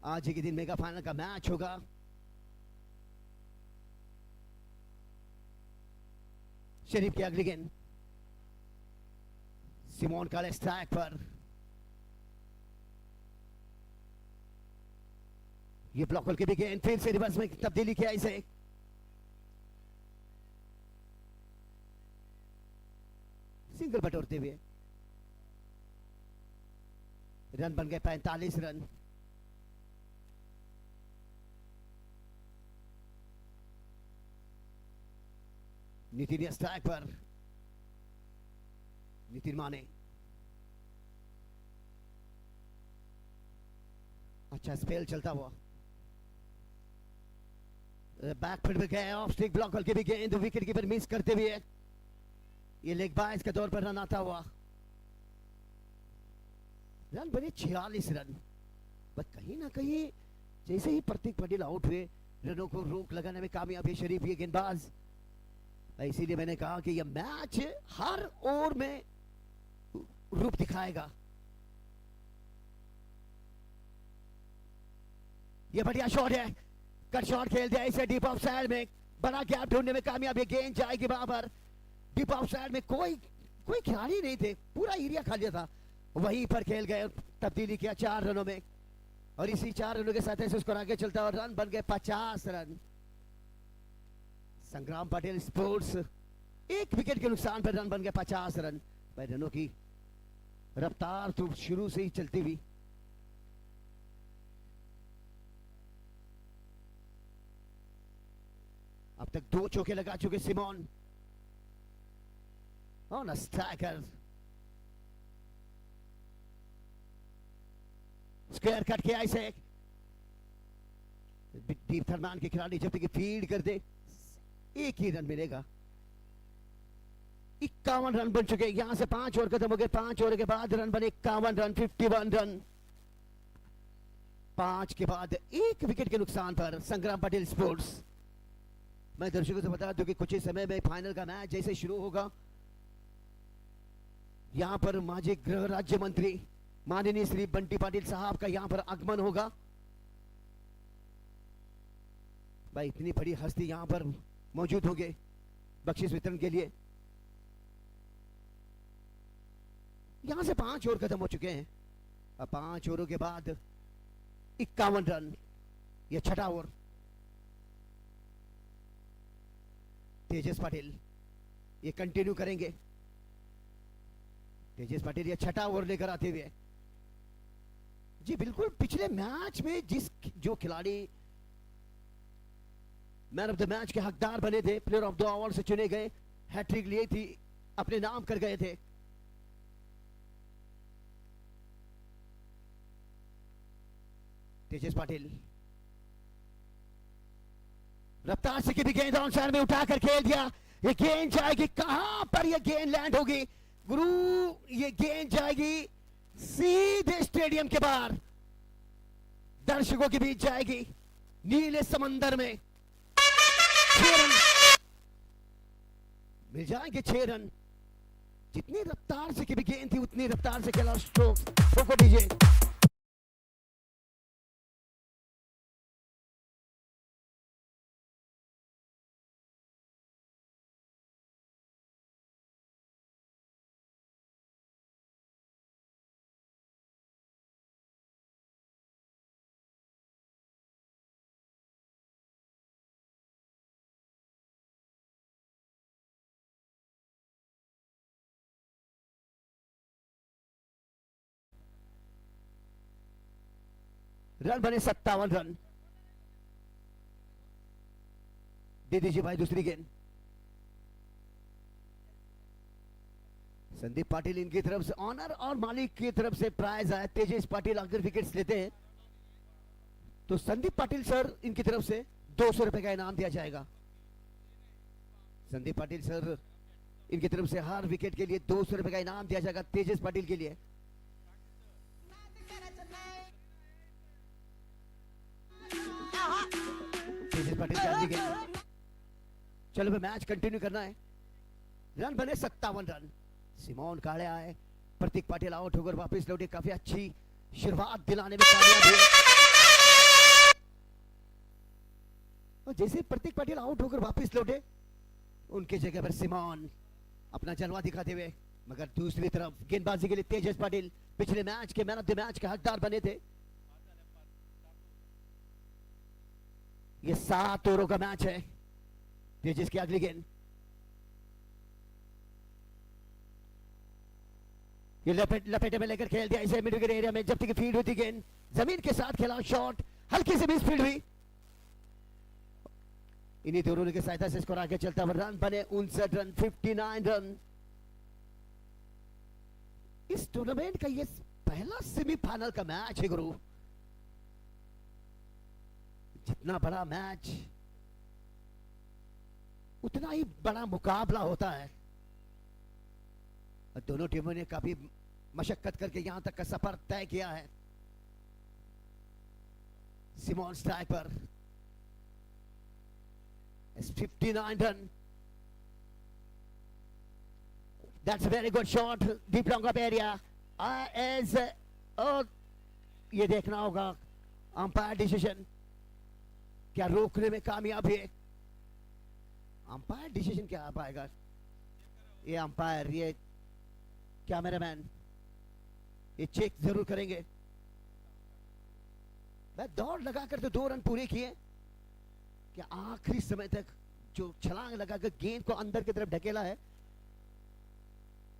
आज के दिन मेगा फाइनल का मैच होगा। शरीफ की अगली गेंद, सिमोन काले स्ट्राइक पर, ये ब्लॉक होल के भी गेंद, फिर से रिवर्स में तब्दीली किया इसे। सिंगल बटोरते हुए रन बन गए 45 रन। नितिन स्ट्राइक पर, नितिन माने, अच्छा स्पेल चलता हुआ, बैक फुट में गए, ऑफ स्टिक ब्लॉक करके भी गेंद विकेट कीपर मिस करते हुए। ये लेग बाइस के तौर पर रन आता हुआ। रन बने 46 रन। बस कहीं ना कहीं जैसे ही प्रतीक पाटिल आउट हुए, रनों को रोक लगाने में कामयाब है शरीफ ये गेंदबाज। इसीलिए मैंने कहा कि यह मैच हर ओवर में रूप दिखाएगा। यह बढ़िया शॉट है, कट शॉट खेल दिया इसे डीप ऑफ साइड में, बड़ा गैप ढूंढने में कामयाब है। गेंद जाएगी वहां पर डीप ऑफ साइड में, कोई खिलाड़ी नहीं थे, पूरा एरिया खाली था, वहीं पर खेल गए, तब्दीली किया 4 रनों में और इसी 4 रनों के साथ ऐसे उसको आगे चलता और रन बन गए 50 रन। संग्राम पाटिल स्पोर्ट्स एक विकेट के नुकसान पर रन बन गए 50 रन। भाई रनों की रफ्तार तो शुरू से ही चलती हुई। तक 2 चौके लगा चुके Simon on a striker. Square cut के ऐसे दीप थरमान के खिलाड़ी जब तक फीड कर दे 1 ही रन मिलेगा। 51 रन बन चुके, यहां से 5 ओवर खत्म हो गए। 5 ओवर के बाद रन बने 51 रन, 51 रन। 5 के बाद 1 विकेट के नुकसान पर संग्राम पाटिल स्पोर्ट्स। मैं दर्शकों से बता दूं कि कुछ ही समय में फाइनल का मैच जैसे शुरू होगा, यहां पर माजी गृह राज्य मंत्री माननीय श्री बंटी पाटिल साहब का यहां पर आगमन होगा। भाई इतनी बड़ी हस्ती यहां पर मौजूद होंगे बख्शिश वितरण के लिए। यहां से 5 ओवर खत्म हो चुके हैं। अब 5 ओवरों के बाद 51 रन, यह छठा ओवर। तेजस पाटिल ये कंटिन्यू करेंगे। तेजस पाटिल ये छठा ओवर लेकर आते हुए, जी बिल्कुल पिछले मैच में जो खिलाड़ी मैन ऑफ द मैच के हकदार बने थे, प्लेयर ऑफ द अवार्ड से चुने गए, हैट्रिक लिए थी, अपने नाम कर गए थे, तेजस पाटिल रफ्तार से की गेंद ऑन साइड में उठाकर खेल दिया। ये गेंद जाएगी कहां पर, ये गेंद लैंड होगी गुरु, ये गेंद जाएगी सीधे स्टेडियम के बाहर, दर्शकों के बीच जाएगी, नीले समंदर में। 6 रन मिल जाएंगे, 6 रन। जितनी रफ्तार से की गेंद थी उतनी रफ्तार से खेला स्ट्रोक को दीजिए। रन बने 57 रन। दे दीजिए भाई दूसरी गेंद। संदीप पाटिल इनकी तरफ से ऑनर और मालिक की तरफ से प्राइज आया। तेजस पाटिल अगर विकेट्स लेते हैं तो संदीप पाटिल सर इनकी तरफ से 200 रुपए का इनाम दिया जाएगा। संदीप पाटिल सर इनकी तरफ से हर विकेट के लिए 200 रुपए का इनाम दिया जाएगा तेजस पाटिल के लिए। तेजस पाटिल की अगली गेंद। चलो भाई मैच कंटिन्यू करना है। रन बने 57 रन। सिमोन काले आए, प्रतीक पाटिल आउट होकर वापस लौटे, काफी अच्छी शुरुआत दिलाने में कामयाब हुए। और जैसे प्रतीक पाटिल आउट होकर वापस लौटे, उनके जगह पर सिमोन अपना जलवा दिखाते हुए, मगर दूसरी तरफ गेंदबाजी के लिए तेजस पाटिल पिछले मैच के मैन ऑफ द मैच के हकदार बने थे। ये 7 ओवरों का मैच है। तेजस की अगली गेंद, ये लपेटे में लेकर खेल दिया इसे मिड विकेट एरिया में। जब तक फील्ड हुई थी गेंद जमीन के साथ खेला, शॉट हल्की से मिस फील्ड हुई। इन्हीं दोनों की सहायता से स्कोर आगे चलता हुआ रन बने 59 रन, 59 रन। इस टूर्नामेंट का ये पहला सेमीफाइनल का मैच है गुरु। जितना बड़ा मैच उतना ही बड़ा मुकाबला होता है। दोनों टीमों ने काफी मशक्कत करके यहां तक का सफर तय किया है। सिमोन स्ट्राइक पर 59 run. That's a very good shot, deep long up area. और ये देखना होगा अंपायर डिसीजन क्या रोकने में कामयाब है। अंपायर डिसीजन क्या आ पाएगा, ये अंपायर, ये कैमरामैन ये चेक जरूर करेंगे। मैं दौड़ लगाकर तो 2 रन पूरे किए, क्या आखिरी समय तक जो छलांग लगाकर गेंद को अंदर की तरफ ढकेला है,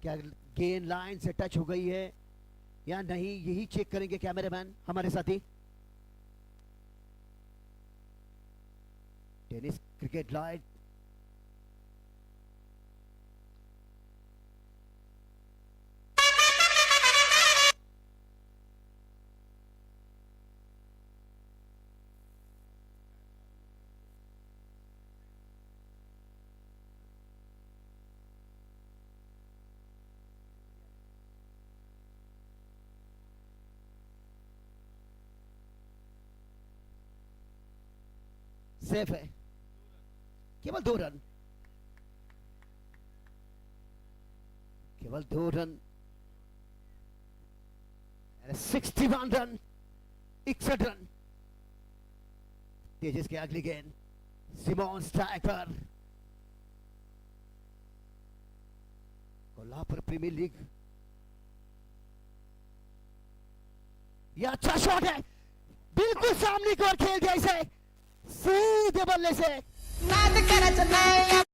क्या गेंद लाइन से टच हो गई है या नहीं, यही चेक करेंगे कैमरामैन हमारे साथी। टेनिस क्रिकेट लाइव सेफ है, केवल 2 रन, केवल 2 रन, 61 रन, 61 रन। तेजस की अगली गेंद सिमोन स्ट्राइक पर। कोल्हापुर प्रीमियर लीग, यह अच्छा शॉट है, बिल्कुल सामने की ओर खेल दिया इसे सीधे बल्ले से। नाद करायचं नाही.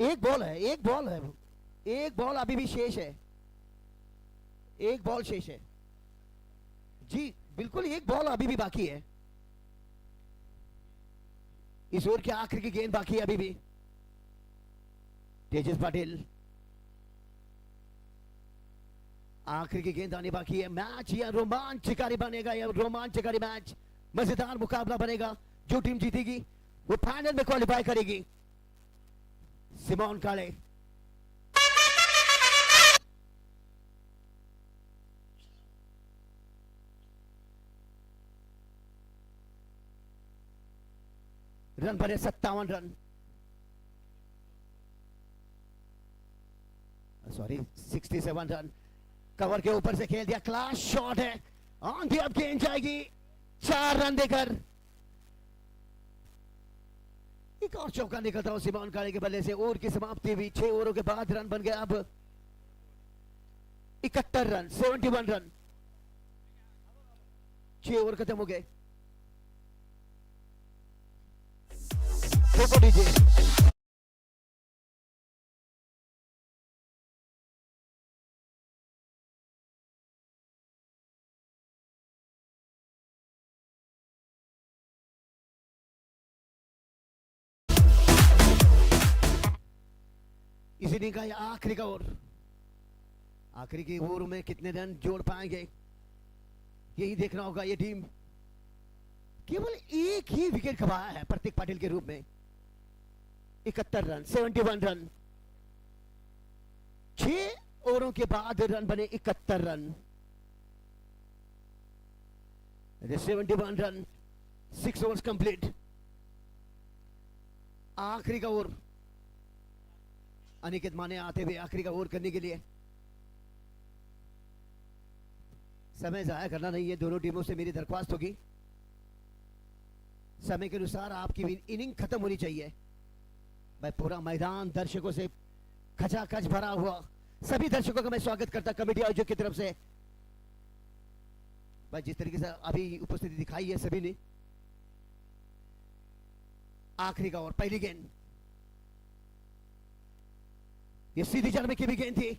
एक बॉल है, एक बॉल है, एक बॉल अभी भी शेष है, एक बॉल शेष है जी, बिल्कुल एक बॉल अभी भी बाकी है। इस ओवर की आखिरी की गेंद बाकी है अभी भी। तेजस पाटिल, आखिरी की गेंद आने बाकी है। मैच या रोमांचकारी बनेगा, या रोमांचकारी मैच, मजेदार मुकाबला बनेगा। जो टीम जीतेगी वो फाइनल में क्वालिफाई करेगी। सिमोन काले, रन बने 57 रन, सॉरी 67 रन। कवर के ऊपर से खेल दिया, क्लास शॉट है, ऑन दी, अब गेंद जाएगी 4 रन देकर। एक और चौका निकलता हूं सिमोन काले के बल्ले से। ओवर की समाप्ति हुई, 6 ओवरों के बाद रन बन गया अब 71 रन, 71 रन। 6 ओवर खत्म हो गए। डीजे इस इनिंग का यह आखिरी का ओवर, आखिरी की ओवर में कितने रन जोड़ पाएंगे यही देखना होगा। यह टीम केवल एक ही विकेट खपाया है प्रतीक पाटिल के रूप में। 71 रन, 71 रन, 6 ओवरों के बाद रन बने 71 रन, 71 रन, 6 ओवर्स कंप्लीट। आखिरी का ओवर, अनिकेत माने आते हुए आखिरी का ओवर करने के लिए। समय जाया करना नहीं है, दोनों टीमों से मेरी दरख्वास्त होगी समय के अनुसार आपकी इनिंग खत्म होनी चाहिए। भाई पूरा मैदान दर्शकों से खचाखच भरा हुआ, सभी दर्शकों का मैं स्वागत करता कमेटी आयोजक की तरफ से। भाई जिस तरीके से अभी उपस्थिति दिखाई है सभी ने। आखिरी का ओवर, पहली गेंद, ये सीधी जड़ में की भी गेंद थी,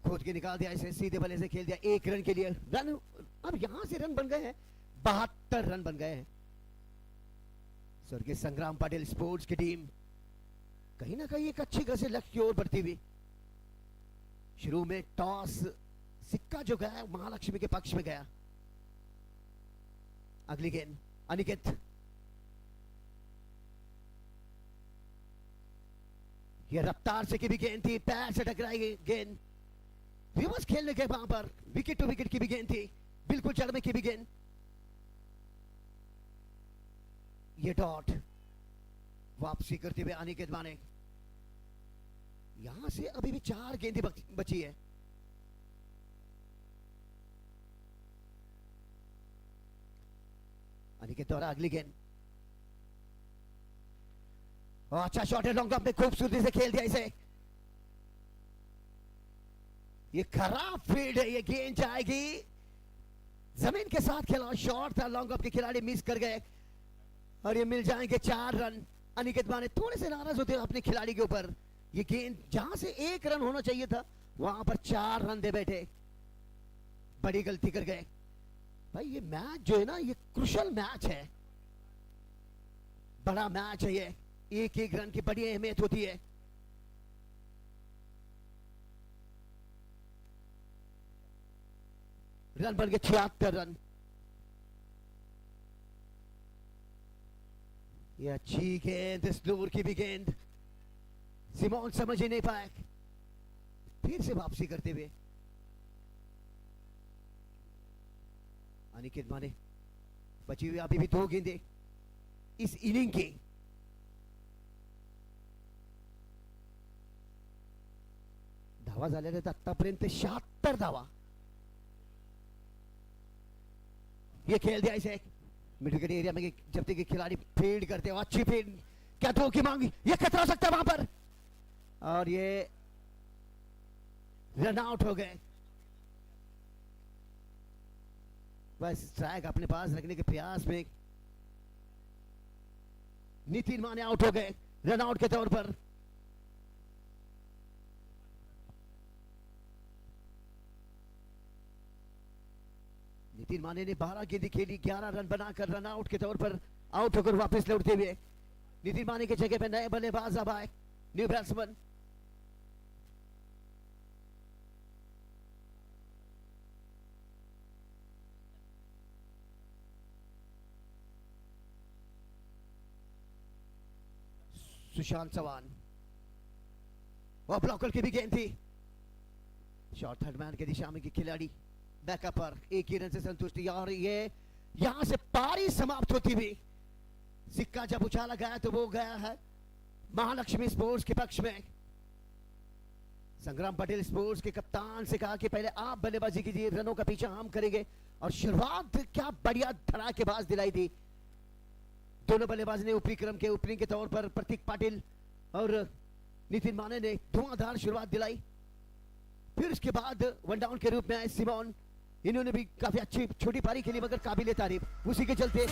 खोद के निकाल दिया इसे, सीधे बल्ले से खेल दिया 1 रन के लिए। रन अब यहां से रन बन गए हैं, 72 रन बन गए हैं। स्वर्गीय संग्राम पाटिल स्पोर्ट्स की टीम कहीं ना कहीं एक अच्छी गति लक्ष्य की ओर बढ़ती हुई। शुरू में टॉस सिक्का जो गया महालक्ष्मी के पक्ष में गया। अगली गेंद अनिकेत, ये रफ्तार से की भी गेंद थी, पैर से टकराई गई गेंद, रिवर्स खेलने के वहां पर विकेट टू विकेट की भी गेंद थी, बिल्कुल जड़ में की भी गेंद। ये डॉट वापसी करते हुए अनिकेत माने, यहां से अभी भी 4 गेंदें बची है। अनिकेत द्वारा अगली गेंद, और अच्छा शॉट है लॉन्ग ऑफ में, खूबसूरती से खेल दिया इसे। ये खराब फील्ड है, ये गेंद जाएगी जमीन के साथ, खेला शॉट था, लॉन्ग ऑफ के खिलाड़ी मिस कर गए और ये मिल जाएंगे 4 रन। अनिकेत माने थोड़े से नाराज होते हैं अपने खिलाड़ी के ऊपर, ये गेंद जहां से 1 रन होना चाहिए था वहां पर 4 रन दे बैठे, बड़ी गलती कर गए। भाई ये मैच जो है ना, ये क्रुशल मैच है, बड़ा मैच है, ये 1-1 रन की बड़ी अहमियत होती है। रन बन गए 76 रन। ये अच्छी गेंद, स्लोर की भी गेंद, सिमोन समझ ही नहीं पाए, फिर से वापसी करते हुए अनिकेत माने, बची हुई अभी भी 2 गेंदें इस इनिंग की। धावा झालेले आहेत आतापर्यंत 76 धावा। ये खेल दिया इसे मिड विकेट एरिया में, जब तक खिलाड़ी फील्ड करते हो, अच्छी फील्ड, क्या थ्रो की मांगी, ये खतरा हो सकता है वहां पर, और ये रन आउट हो गए। बस स्ट्राइक अपने पास रखने के प्रयास में नितिन माने आउट हो गए रन आउट के तौर पर। नितिन माने ने 12 गेंदें खेली, 11 रन बनाकर रन आउट के तौर पर आउट होकर वापस लौटते हुए नितिन माने की जगह पे नए बल्लेबाज अब आए, न्यू बैट्समैन। सुशांत चौहान, वह ब्लॉकर की भी गेंद थी, शॉर्ट थर्ड मैन के दिशा में की खिलाड़ी बैकअप पर, एक ही रन से संतुष्टि, और ये यहां से पारी समाप्त होती हुई, सिक्का जब उछाला गया तो वो गया है महालक्ष्मी स्पोर्ट्स के पक्ष में। संग्राम पटेल स्पोर्ट्स के कप्तान से कहा कि पहले आप बल्लेबाजी कीजिए, रनों का पीछा हम करेंगे, और शुरुआत क्या बढ़िया धड़ाकेबाज दिलाई थी दोनों बल्लेबाज ने। ऊपरी क्रम के ओपनिंग के तौर पर प्रतीक पाटिल और नितिन माने ने धुआंधार शुरुआत दिलाई, फिर उसके बाद वन डाउन के रूप में आए सिमोन, इन्होंने भी काफी अच्छी छोटी पारी खेली मगर काबिले तारीफ, उसी के चलते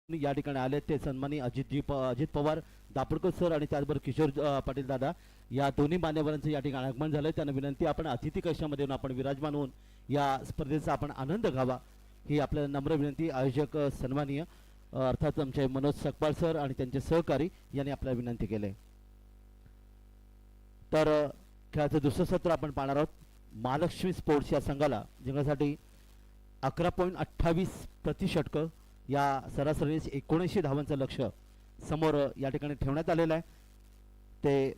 या ठिकाणी आले ते सन्मानी अजित पवार दापडकर सर आणि त्याचबरोबर किशोर पाटील दादा या दोन्ही मान्यवरांचं या ठिकाणी आगमन झालंय. त्यांना विनंती आपण अतिथी कक्षामध्ये येऊन आपण विराजमान होऊन या स्पर्धेचा आपण आनंद घ्यावा ही आपल्याला नम्र विनंती. आयोजक सन्माननीय अर्थात आमचे मनोज सकपाळ सर आणि त्यांचे सहकारी यांनी आपल्याला विनंती केली. तर खेळाचं दुसरं सत्र आपण पाहणार आहोत. महालक्ष्मी स्पोर्ट्स या संघाला जिंकण्यासाठी 11.28 प्रतिषटकं या सरासरी 79 धावांचं लक्ष्य समोर या ठिकाणी ठेवण्यात आलेलं आहे. ते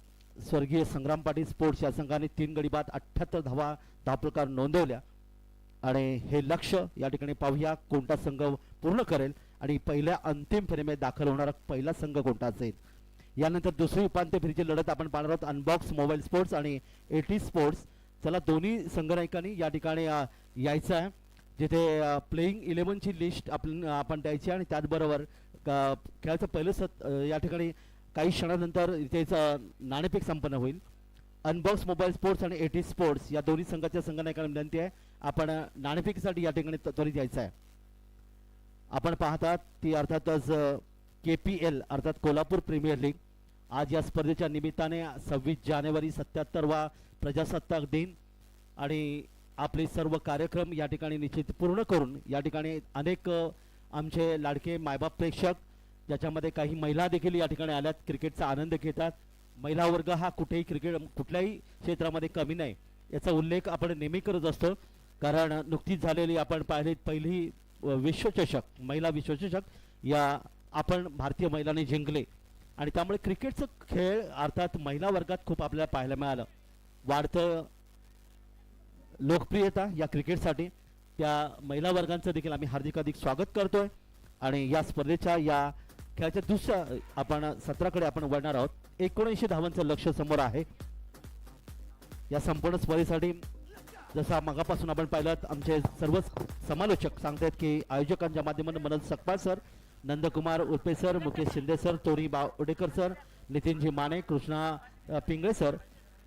स्वर्गीय संग्राम पाटील स्पोर्ट्स या संघाने 3 गडी बाद 78 धावप्रकार नोंदवल्या आणि हे लक्ष्य या ठिकाणी पाहूया कोणता संघ पूर्ण करेल आणि पहिल्या अंतिम फेरीमध्ये दाखल होणारा पहिला संघ कोणता असेल. यानंतर दुसरी उपांत्य फेरीची लढत आपण पाहणार आहोत अनबॉक्स मोबाईल स्पोर्ट्स आणि एटी स्पोर्ट्स. चला दोन्ही संघनायकांनी या ठिकाणी यायचं आहे जिथे प्लेइंग 11ची लिस्ट आपण द्यायची आणि त्याचबरोबर खेळाचं पहिलं या ठिकाणी काही क्षणानंतर इथेच नाणेफेक संपन्न होईल. अनबॉक्स मोबाईल स्पोर्ट्स आणि एटी स्पोर्ट्स या दोन्ही संघाच्या संघनायकांना विनंती आहे आपण नाणेफेकीसाठी या ठिकाणी त्वरित यायचं आहे. आपण पाहतात ती अर्थातच KPL अर्थात कोल्हापूर प्रीमियर लीग. आज या स्पर्धेच्या निमित्ताने 26 जानेवारी 77वा प्रजासत्ताक दिन आणि आपले सर्व कार्यक्रम या ठिकाणी निश्चित पूर्ण करून या ठिकाणी अनेक आमचे लाडके मायबाप प्रेक्षक ज्याच्यामध्ये काही महिला देखील या ठिकाणी आल्यात क्रिकेटचा आनंद घेतात. महिला वर्ग हा कुठल्याही क्षेत्रामध्ये कमी नाही याचा उल्लेख आपण नेहमी करत असतो कारण नुकतीच झालेली आपण पाहिली पहिली विश्वचषक महिला विश्वचषक या आपण भारतीय महिलांनी जिंकले आणि त्यामुळे क्रिकेटचं खेळ अर्थात महिला वर्गात खूप आपल्याला पाहायला मिळालं. वाढतं लोकप्रियता या क्रिकेटसाठी त्या महिला वर्गांचं देखील आम्ही हार्दिक स्वागत करतोय आणि या स्पर्धेच्या या खेळाच्या दुसऱ्या आपण सत्राकडे आपण वळणार आहोत. 79 धावांचं लक्ष समोर आहे या संपूर्ण स्पर्धेसाठी. जसं मगापासून आपण पाहिलं आमचे सर्व समालोचक सांगतात की आयोजकांच्या माध्यमातून Manoj Sakpal sir, Nandkumar Urpe sir, Mukesh Shinde sir, Tony Bawdekar sir, Nitinji Mane, Krishna Pingale sir,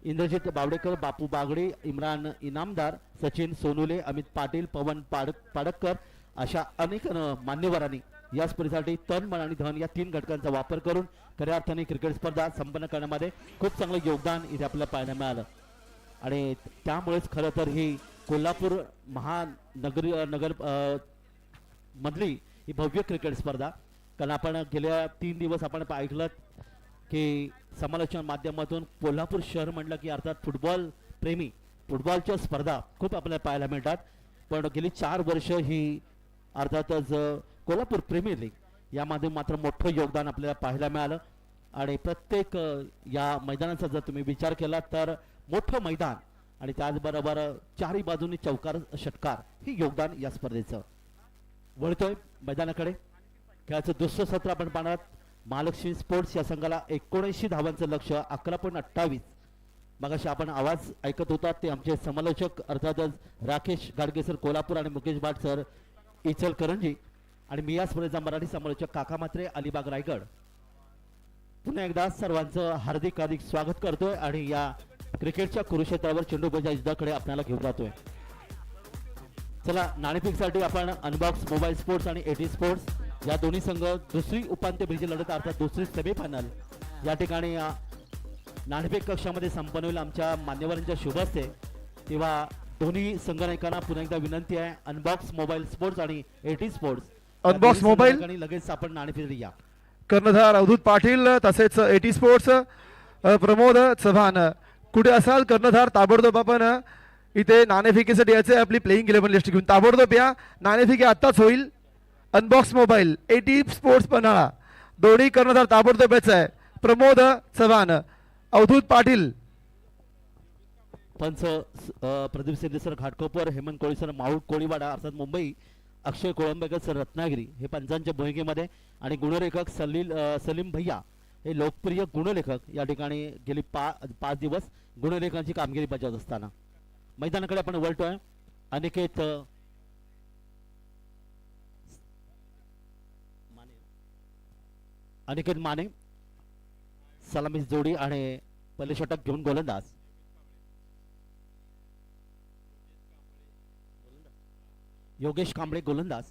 Indrajit Bawdekar, Bapu Bagde, Imran Inamdar, Sachin Sonule, Amit Patil, Pawan Padakkar अशा अनेक मान्यवरांनी या स्पर्धेसाठी तन मन आणि धन या 3 घटकांचा वापर करून खऱ्या अर्थाने क्रिकेट स्पर्धा संपन्न करण्यामध्ये खूप चांगलं योगदान इथे आपल्याला पाहायला मिळालं आणि त्यामुळेच खरं तर ही कोल्हापूर नगर मधली ही भव्य क्रिकेट स्पर्धा. कारण आपण गेल्या 3 दिवस आपण ऐकलं की समालोचन माध्यमातून कोल्हापूर शहर म्हटलं की अर्थात फुटबॉल प्रेमी फुटबॉलच्या स्पर्धा खूप आपल्याला पाहायला मिळतात. पण गेली 4 वर्ष ही अर्थातच कोल्हापूर प्रीमियर लीग यामध्ये मात्र मोठं योगदान आपल्याला पाहायला मिळालं आणि प्रत्येक या मैदानाचा जर तुम्ही विचार केला तर मोठं मैदान आणि त्याचबरोबर चारही बाजूनी चौकार षटकार ही योगदान या स्पर्धेचं. वळतोय मैदानाकडे. खेळाचं दुसरं सत्र आपण पाहणार. महालक्ष्मी स्पोर्ट्स या संघाला 79 धावांचं लक्ष 11.28. मगाशी आपण आवाज ऐकत होता ते आमचे समालोचक अर्थातच राकेश गाडगेसर कोल्हापूर आणि मुकेश भाट सर इचलकरंजी आणि मी या स्पर्धेचा मराठी समालोचक काका मात्रे अलिबाग रायगड. पुन्हा एकदा सर्वांचं हार्दिक स्वागत करतोय आणि या क्रिकेटच्या कुरुक्षेत्रावर चेंडूबाजीच्या युद्धाकडे आपल्याला घेऊन जातोय. चला नाणेफेकीसाठी आपण अनबॉक्स मोबाईल स्पोर्ट्स आणि एटी स्पोर्ट्स या दोन्ही संघ दुसरी उपांत्य फेरीची लढत अर्थात दुसरी सेमीफायनल या ठिकाणी नाणेफेक कक्षामध्ये संपन्न होईल आमच्या मान्यवरांच्या शुभ हस्ते. तेव्हा दोन्ही संघनायकांना पुन्हा एकदा विनंती आहे अनबॉक्स मोबाईल स्पोर्ट्स आणि एटी स्पोर्ट्स अनबॉक्स मोबाईल लगेच आपण नाणेफेकी या कर्णधार अवधूत पाटील तसेच एटी स्पोर्ट्स प्रमोद चव्हाण. कुठे असाल कर्णधार ताबडतोब आपण इथे नाणेफेकीसाठी यायचे आपली प्लेइंग 11 लिस्ट घेऊन ताबडतोब या. नाणेफेकी आत्ताच होईल. Unbox mobile eighty sports Panhala दोन्ही कर्णधार ताबडतोब यायचं आहे. प्रमोद चव्हाण, अवधूत पाटील. पंच प्रदीप शिंदे सर घाटकोपर, हेमंत कोळी सर माऊळ कोळीवाडा अर्थात मुंबई, अक्षय कोळंबेकर सर रत्नागिरी हे पंचांच्या भूमिकेमध्ये आणि गुणलेखक सलीम भैया हे लोकप्रिय गुणलेखक या ठिकाणी गेली 5 दिवस गुणलेखनाची कामगिरी बजावत असताना. मैदानाकडे आपण वळतोय. अनिकेत माने सलामी जोडी आणि पहिले षटक घेऊन गोलंदाज. योगेश कांबळे गोलंदाज.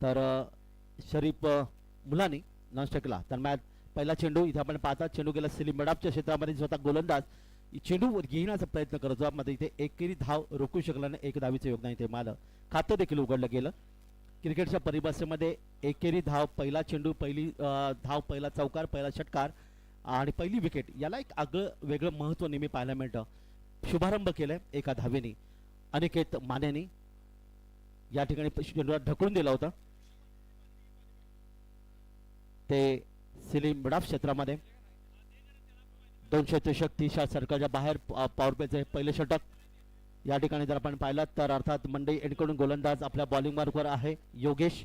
तर शरीफ मुलानी नॉनस्टॉकला दरम्यान पहिला चेंडू इथे आपण पाहता चेंडू गेला सिलीम बडापच्या क्षेत्रामध्ये स्वतः गोलंदाज चेंडूवर घेण्याचा प्रयत्न करत होता मध्ये इथे एकेरी धाव रोखू शकला नाही. एक धावीचं योगदान इथे माल खातं देखील उघडलं गेलं. क्रिकेटच्या परिभाषेमध्ये एकेरी धाव, पहिला चेंडू, पहिली धाव, पहिला चौकार, पहिला षटकार आणि पहिली विकेट याला एक आगळं वेगळं महत्त्व नेहमी पाहायला मिळतं. शुभारंभ केलाय एका धावेने अनिकेत मानेनी या ठिकाणी चेंडूला ढकलून दिला होता. ते सिलीम बडाफ क्षेत्रामध्ये 263 सर्कलच्या बाहेर पॉवर प्लेचे पहिले षटक या ठिकाणी जर आपण पाहिलं तर अर्थात मंडई एंडकडून गोलंदाज आपल्या बॉलिंग मार्कवर आहे योगेश.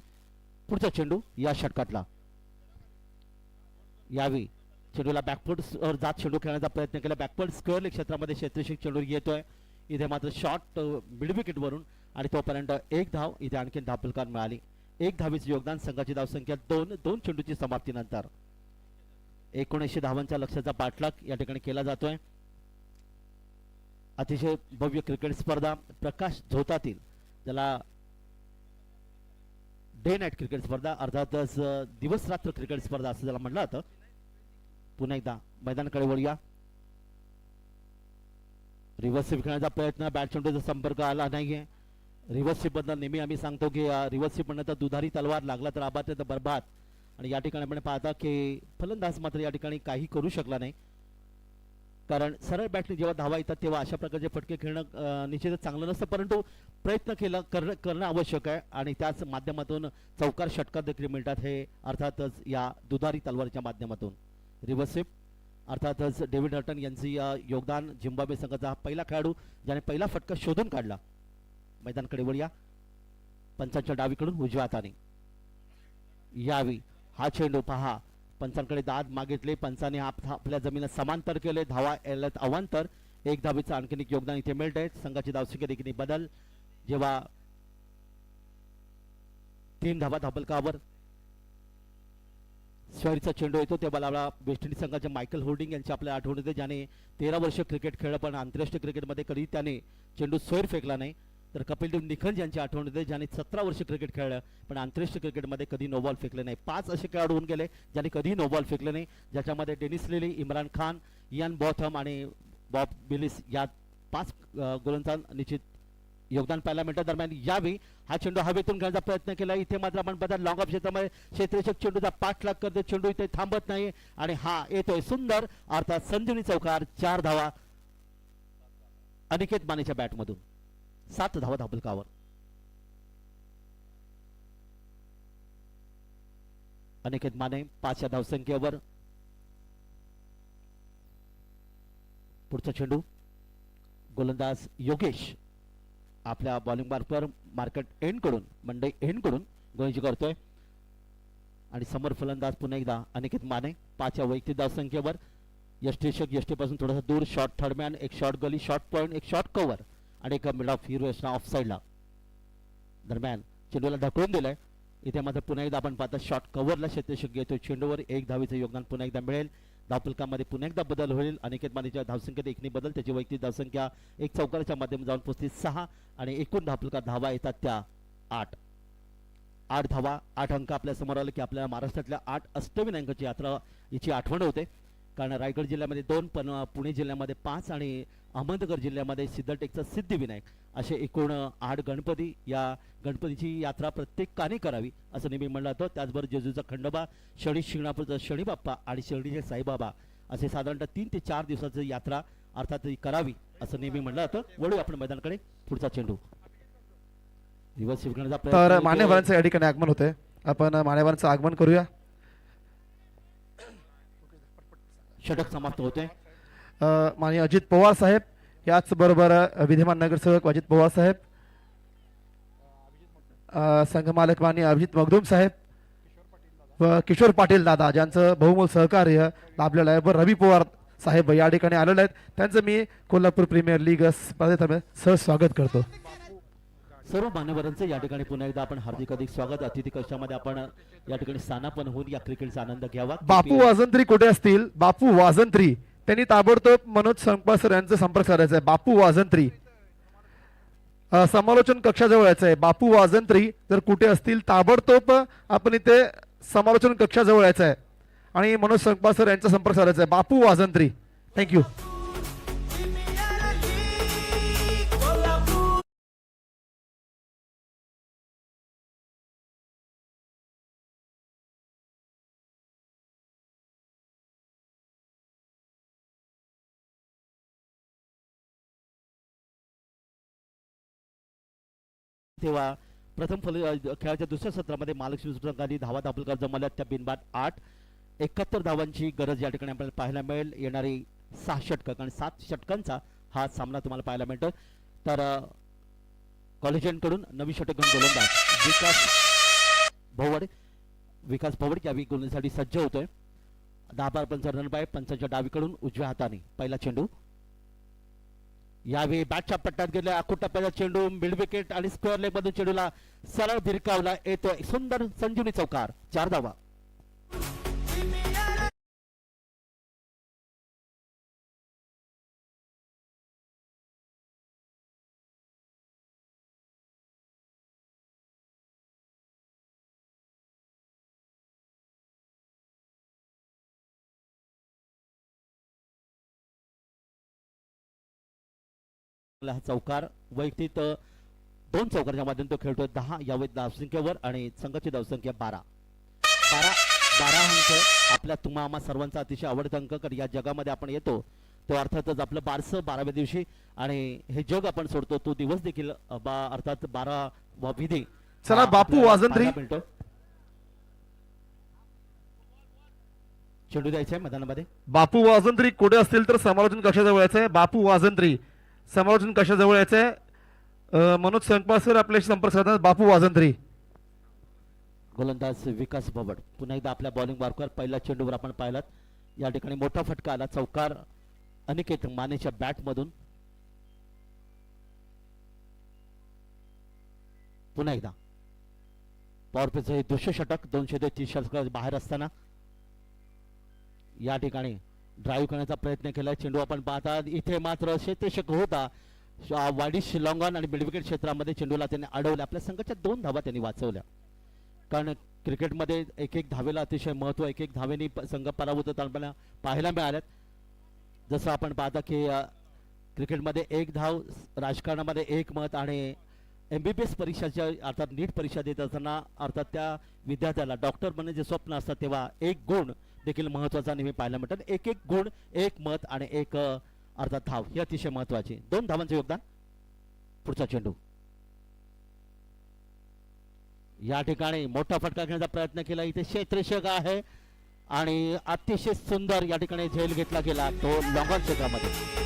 पुढचा चेंडू या षटकातला यावी चेंडूला बॅकफुट जात चेंडू खेळण्याचा प्रयत्न केला. बॅकवर्ड स्क्वेअर क्षेत्रामध्ये क्षेत्ररक्षक चेंडू येतोय. इथे मात्र शॉर्ट मिड विकेट वरून आणि तोपर्यंत एक धाव इथे आणखी धापलकार मिळाली. एक धावीचे योगदान संघाची धावसंख्या 2 चेंडूची समाप्तीनंतर 19 धावांच्या लक्ष्याचा पाठलाग या ठिकाणी केला जातोय. अतिशय भव्य क्रिकेट स्पर्धा प्रकाश झोतातील ज्याला डे नाईट क्रिकेट स्पर्धा अर्थातच दिवस रात्र क्रिकेट स्पर्धा असं ज्याला म्हणलं जातं. पुन्हा एकदा मैदानाकडे वळूया. रिव्हर्स स्वीप खेळण्याचा प्रयत्न बॅट चेंडूचा संपर्क आला नाहीये. रिव्हर्स स्वीप बद्दल नेहमी आम्ही सांगतो की रिव्हर्स स्वीप म्हणलं तर दुधारी तलवार लागला तर आबाद तर बरबाद. आणि या ठिकाणी आपण पाहता की फलंदाज मात्र या ठिकाणी काही करू शकला नाही. कारण सरळ बॅटने जेव्हा धावा येतात तेव्हा अशा प्रकारचे फटके खेळणं निश्चितच चांगलं नसतं. परंतु प्रयत्न करणं आवश्यक आहे आणि त्याच माध्यमातून चौकार षटकार देखील मिळतात. हे अर्थातच या दुधारी तलवारीच्या माध्यमातून. रिव्हर्स स्वीप अर्थातच डेव्हिड हर्टन यांचे योगदान. झिम्बाब्वे संघाचा हा पहिला खेळाडू ज्याने पहिला फटका शोधून काढला. मैदानाकडे वळूया. पंचांच्या डावीकडून उजव्या हाताने यावी हा चेंडू पहा. पंचांकडे दाद मागितले. पंचाने आपल्या जमिनीला समांतर केले. धावा यायला अवांतर. एक धावीचं आणखीन एक योगदान इथे मिळतंय. संघाची धावसंख्या देखील बदल जेव्हा 3 धावा धापलकावर स्वारीचा चेंडू येतो तेव्हा मला वेस्ट इंडिज संघाचे मायकल होल्डिंग यांची आपल्या आठवण येते ज्याने 13 वर्ष क्रिकेट खेळलं पण आंतरराष्ट्रीय क्रिकेटमध्ये कधी त्याने चेंडू सोयर फेकला नाही. तर कपिलदेव निखंज यांची आठवण येते ज्यांनी 17 वर्ष क्रिकेट खेळलं पण आंतरराष्ट्रीय क्रिकेटमध्ये कधी नो बॉल फेकले नाही. 5 असे खेळाडू होऊन गेले ज्यांनी कधी नो बॉल फेकले नाही, ज्याच्यामध्ये Dennis Lillee, Imran Khan, Ian Botham आणि बॉब बिलिस या 5 गोलंदाज निश्चित योगदान पाहायला मिळतं. दरम्यान यावेळी हा चेंडू हवेतून खेळण्याचा प्रयत्न केला. इथे मात्र आपण बदल लॉंग ऑफ क्षेत्रामध्ये क्षेत्ररक्षक चेंडूचा पाठलाग करतो. चेंडू इथे थांबत नाही आणि हा येतोय सुंदर अर्थात संजीवनी चौकार. 4 धावा अनिकेत मानेच्या बॅटमधून. 7 धावा धापलकावर. अनिकेत माने 5 या धावसंख्येवर. पुढचा चेंडू गोलंदाज योगेश आपल्या बॉलिंग मार्कवर मार्केट एंड कडून मंडई एंड कडून गोलंदाजी करतोय आणि समोर फलंदाज पुन्हा एकदा अनिकेत माने 5 या वैयक्तिक धावसंख्येवर. यष्टीषक यष्टीपासून थोडासा दूर शॉर्ट थर्डमॅन, एक शॉर्ट गली, शॉर्ट पॉइंट, एक शॉर्ट कव्हर आणि एक मिड ऑफ हिरो ऑफ साईडला. दरम्यान चेंडूला ढकलून दिलाय. इथे मात्र पुन्हा एकदा आपण पाहता शॉर्ट कव्हरला क्षेत्ररक्षक घेतोय. चेंडूवर एक धावीचं योगदान पुन्हा एकदा मिळेल. धावफलकामध्ये पुन्हा एकदा बदल होईल. अनिकेत मानेच्या धावसंख्येत एकने बदल. त्याची वैयक्तिक धावसंख्या एक चौकाराच्या माध्यमातून जाऊन पोहोचली 6 आणि एकूण धावफलका धावा येतात त्या 8 धावा 8 अंक आपल्या समोर आले की आपल्या महाराष्ट्रातल्या 8 अष्टविनायकांची यात्रा याची आठवण होते. कारण रायगड जिल्ह्यामध्ये 2 पण पुणे जिल्ह्यामध्ये 5 आणि अहमदनगर जिल्ह्यामध्ये सिद्धटेकचा सिद्धिविनायक असे एकूण 8 गणपती. या गणपतीची यात्रा प्रत्येकाने करावी असं नेहमी म्हणलं जातं. त्याचबरोबर जेजूचा खंडोबा, शनी शिंगणापूरचा शनी बाप्पा आणि शिर्डीचे साईबाबा असे साधारणतः 3 ते 4 दिवसाची यात्रा अर्थात करावी असं नेहमी म्हणलं जातं. वळू आपण मैदानाकडे. पुढचा चेंडू रिव्हर्स स्वीप करण्याचा तर प्रयत्न. मान्यवरांचं या ठिकाणी आगमन होते. आपण मान्यवरांचं आगमन करूया. षटक समाप्त होते. माननीय अजित पवार साहेब, याचबरोबर विद्यमान नगरसेवक अजित पवार साहेब, संघ मालक माननीय अभिजित मगदूम साहेब व किशोर पाटील दादा ज्यांचं बहुमोल सहकार्य लाभलेलं आहे. व रवी पवार साहेब या ठिकाणी आलेले आहेत. त्यांचं मी कोल्हापूर प्रीमियर लीग स्पर्धेत सह स्वागत करतो. सर्व मान्यवरांचं या ठिकाणी पुन्हा एकदा आपण हार्दिक अधिक स्वागत. अतिथी कक्षामध्ये आपण या ठिकाणी स्थानापन्न होऊन या क्रिकेटचा आनंद घ्यावा. बापू वाजंत्री कुठे असतील? बापू वाजंत्री त्यांनी ताबडतोब मनोज संपासर यांचा संपर्क साधायचा आहे. बापू वाजंत्री समालोचन कक्षाजवळ यायचं आहे. बापू वाजंत्री जर कुठे असतील ताबडतोब आपण इथे समालोचन कक्षाजवळ यायचं आहे आणि मनोज संकपाळ सर यांचा संपर्क साधायचा आहे. बापू वाजंत्री, थँक्यू. तेव्हा प्रथम खेळाच्या दुसऱ्या सत्रामध्ये महालक्ष्मी संघाने धावा दाखल जमवल्या त्या बिनबाद 8. 71 धावांची गरज या ठिकाणी आपल्याला पाहायला मिळेल. येणारी 6 षटक आणि 7 षटकांचा हा सामना तुम्हाला पाहायला मिळतो. तर कॉलेजियनकडून नवी षटक घेऊन गोलंदाज विकास भवड यावेळी गोलंदाजीसाठी सज्ज होतोय. 10 पंच रन बाय पंचांच्या डावीकडून उजव्या हाताने पहिला चेंडू. यावेळी बॅटच्या पट्ट्यात गेल्या आखूट टप्प्याचा चेंडू मिड विकेट आणि स्क्वेअर लेग मधून चेंडूला सरळ भिरकावला येतोय. सुंदर संजीवनी चौकार, 4 धावा. हा चौकार वैयक्तिक 2 चौकाराच्या माध्यमातून तो खेळतोय. 10 यावेळी धावसंख्येवर आणि संघाची धावसंख्या 12 अंक आपल्या तुम्हा आम्हा सर्वांचा अतिशय आवडता अंक. कारण या जगामध्ये आपण येतो तो अर्थातच आपलं बारसं 12व्या दिवशी आणि हे जग आपण सोडतो तो दिवस देखील अर्थात 12 विधी. चला बापू वाजंत्री, चेंडू द्यायचा आहे मैदानामध्ये. बापू वाजंत्री कुठे असतील तर समालोचन कक्षाजवळ यायचं आहे. बापू वाजंत्री समालोचन कक्षाजवळ यायचं आहे. मनोज संकपाळ सर आपल्याशी संपर्क साधतात. बापू वाजंत्री. गोलंदाज विकास भवड पुन्हा एकदा आपल्या बॉलिंग मार्कवर पहिल्या चेंडूवर आपण पाहिलात. या ठिकाणी मोठा फटका आला. चौकार अनिकेत मानेच्या बॅट मधून. पुन्हा एकदा पॉवर प्लेचं हे दुसरे षटक 230 षटक बाहेर असताना या ठिकाणी ड्राईव्ह करण्याचा प्रयत्न केला. चेंडू आपण पाहतात इथे मात्र क्षेत्ररक्षक होता वाडी शिलाँगण आणि मिड विकेट क्षेत्रामध्ये चेंडूला त्यांनी अडवलं. आपल्या संघाच्या 2 धावा त्यांनी वाचवल्या. कारण क्रिकेटमध्ये एक धावेला अतिशय महत्व, एक धावेने संघ पराभूत होताना पाहायला मिळाल्यात. जसं आपण पाहता की क्रिकेटमध्ये 1 धाव, राजकारणामध्ये 1 मत आणि MBBS परीक्षाच्या अर्थात नीट परीक्षा देत असताना अर्थात त्या विद्यार्थ्याला डॉक्टर बनण्याचे जे स्वप्न असतात तेव्हा 1 गुण देखील महत्वाचा नेहमी पाहायला मिळतात. 1 गुण, 1 मत आणि 1 अर्थात धाव ही अतिशय महत्वाची. 2 धावांचे योगदान. पुढचा चेंडू या ठिकाणी मोठा फटका घेण्याचा प्रयत्न केला. इथे क्षेत्ररक्षक आहे आणि अतिशय सुंदर या ठिकाणी झेल घेतला गेला तो लॉंगॉन क्षेत्रामध्ये.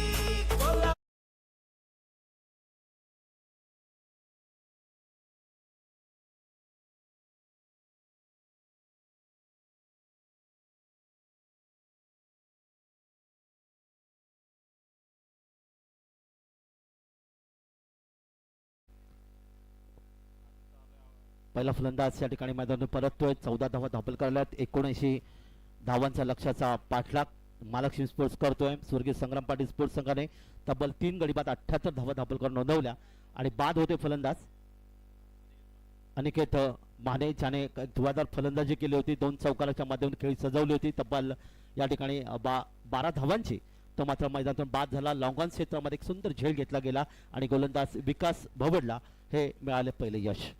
पहिला फलंदाज या ठिकाणी मैदानातून परततोय. 14 धावा धापल करल्यात. 79 धावांचा लक्ष्याचा पाठलाग महालक्ष्मी स्पोर्ट्स करतोय. स्वर्गीय संग्राम पाटील स्पोर्ट्स संघाने तब्बल 3 गडी बाद 78 धावा धापल करून नोंदवल्या आणि बाद होते फलंदाज अनिकेत माने ज्याने धुवादार फलंदाजी केली होती. 2 चौकाराच्या माध्यमातून खेळी सजवली होती. तब्बल या ठिकाणी 12 धावांची तो मात्र मैदानातून बाद झाला. लॉंगॉन क्षेत्रामध्ये एक सुंदर झेल घेतला गेला आणि गोलंदाज विकास भवडला हे मिळाले पहिले यश.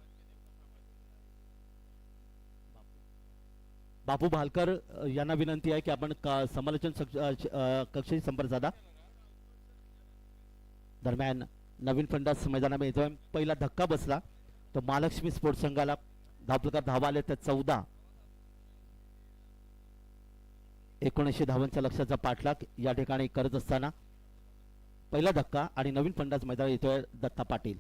बापू भालकर यांना विनंती आहे की आपण समालोचन कक्षाशी संपर्क साधा. दरम्यान नवीन फलंदाज मैदानामध्ये येतोय. पहिला धक्का बसला तो महालक्ष्मी स्पोर्ट्स संघाला. धावा आले तर 14. 79 धावांच्या लक्ष्याचा पाठलाग या ठिकाणी करत असताना पहिला धक्का आणि नवीन फलंदाज मैदानात येतोय दत्ता पाटील.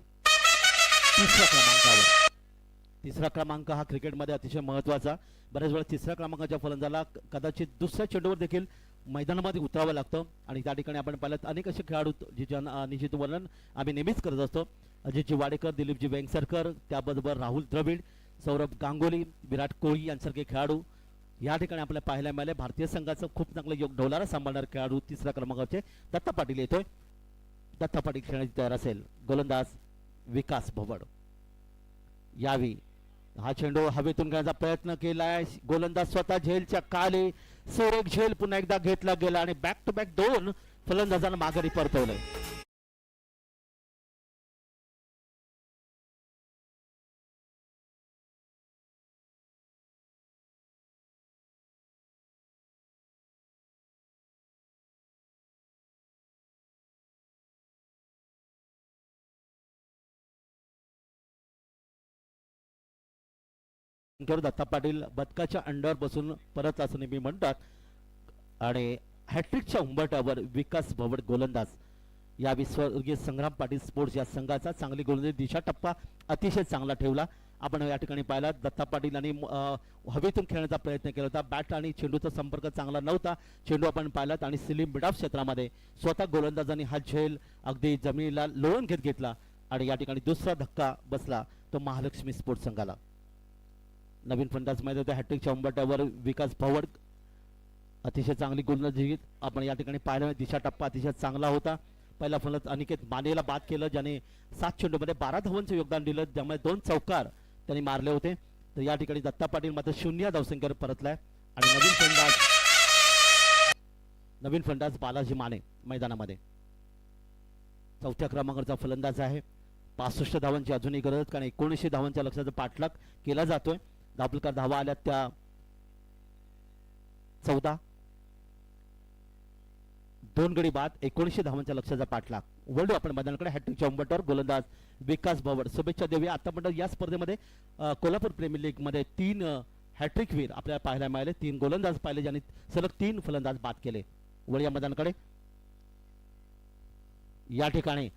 तिसरा क्रमांक हा क्रिकेटमध्ये अतिशय महत्वाचा. बऱ्याच वेळा 3ऱ्या क्रमांकाच्या फलंदाजाला कदाचित दुसऱ्या चेंडूवर देखील मैदानामध्ये उतरावं लागतं आणि त्या ठिकाणी आपण पाहिलं अनेक असे खेळाडू जे निश्चित वर्णन आम्ही नेहमीच करत असतो. अजितजी वाडेकर, दिलीपजी वेंगसरकर, त्याबरोबर राहुल द्रविड, सौरभ गांगुली, विराट कोहली यांसारखे खेळाडू या ठिकाणी आपल्याला पाहायला मिळाले. भारतीय संघाचं खूप चांगलं योग ढोलारा सांभाळणारे खेळाडू 3ऱ्या क्रमांकाचे दत्ता पाटील येतोय. दत्ता पाटील खेळण्याची तयार असेल. गोलंदाज विकास भवड यावी. हा चेंडू हवेतून घेण्याचा प्रयत्न केलाय. गोलंदाज स्वतः झेलच्या काले सुरेख झेल पुन्हा एकदा घेतला गेला आणि बॅक टू बॅक 2 फलंदाजांना माघारी परतवलंय. दत्ता पाटील बदकाच्या अंडर बसून परत असं नेहमी म्हणतात आणि हॅट्रिकच्या उंबरठ्यावर विकास भवड गोलंदाज या स्वर्गीय संग्राम पाटील स्पोर्ट्स या संघाचा चांगली गोलंदाजी दिशा टप्पा अतिशय चांगला ठेवला. आपण या ठिकाणी पाहिला दत्ता पाटील आणि हवेतून खेळण्याचा प्रयत्न केला होता. बॅट आणि चेंडूचा संपर्क चांगला नव्हता. चेंडू आपण पाहिलात आणि सिलीम मिड ऑफ क्षेत्रामध्ये स्वतः गोलंदाजांनी हा झेल अगदी जमिनीला लोळून घेतला आणि या ठिकाणी दुसरा धक्का बसला तो महालक्ष्मी स्पोर्ट्स संघाला. नवीन फलंदाज माहिती होते हॅट्रिकच्या उंबरठ्यावर विकास भवड अतिशय चांगली गोलंदाजी आपण या ठिकाणी पाहिलं. दिशा टप्पा अतिशय चांगला होता. पहिला फलंदाज अनिकेत मानेला बाद केलं ज्याने 7 चेंडूमध्ये 12 धावांचं योगदान दिलं ज्यामुळे 2 चौकार त्यांनी मारले होते. तर या ठिकाणी दत्ता पाटील मात्र 0 धावसंख्येवर परतलाय आणि नवीन फलंदाज बालाजी माने मैदानामध्ये चौथ्या क्रमांकाचा फलंदाज आहे. 65 धावांची अजूनही गरज कारण 1900 धावांच्या लक्ष्याचा पाठलाग केला जातोय. दाभोलकर धावा आल्या त्या 14 2 गडी बाद 1900 धावांच्या लक्ष्याचा पाठलाग. वळू आपण मैदानाकडे हॅट्रिकच्या उंबरठ्यावर गोलंदाज विकास भवड शुभेच्छा देऊया. आतापर्यंत या स्पर्धेमध्ये कोल्हापूर प्रीमियर लीग मध्ये 3 हॅट्रिक वीर आपल्याला पाहायला मिळाले. 3 गोलंदाज पाहिले ज्यांनी सलग 3 फलंदाज बाद केले. वळूया मैदानाकडे. या ठिकाणी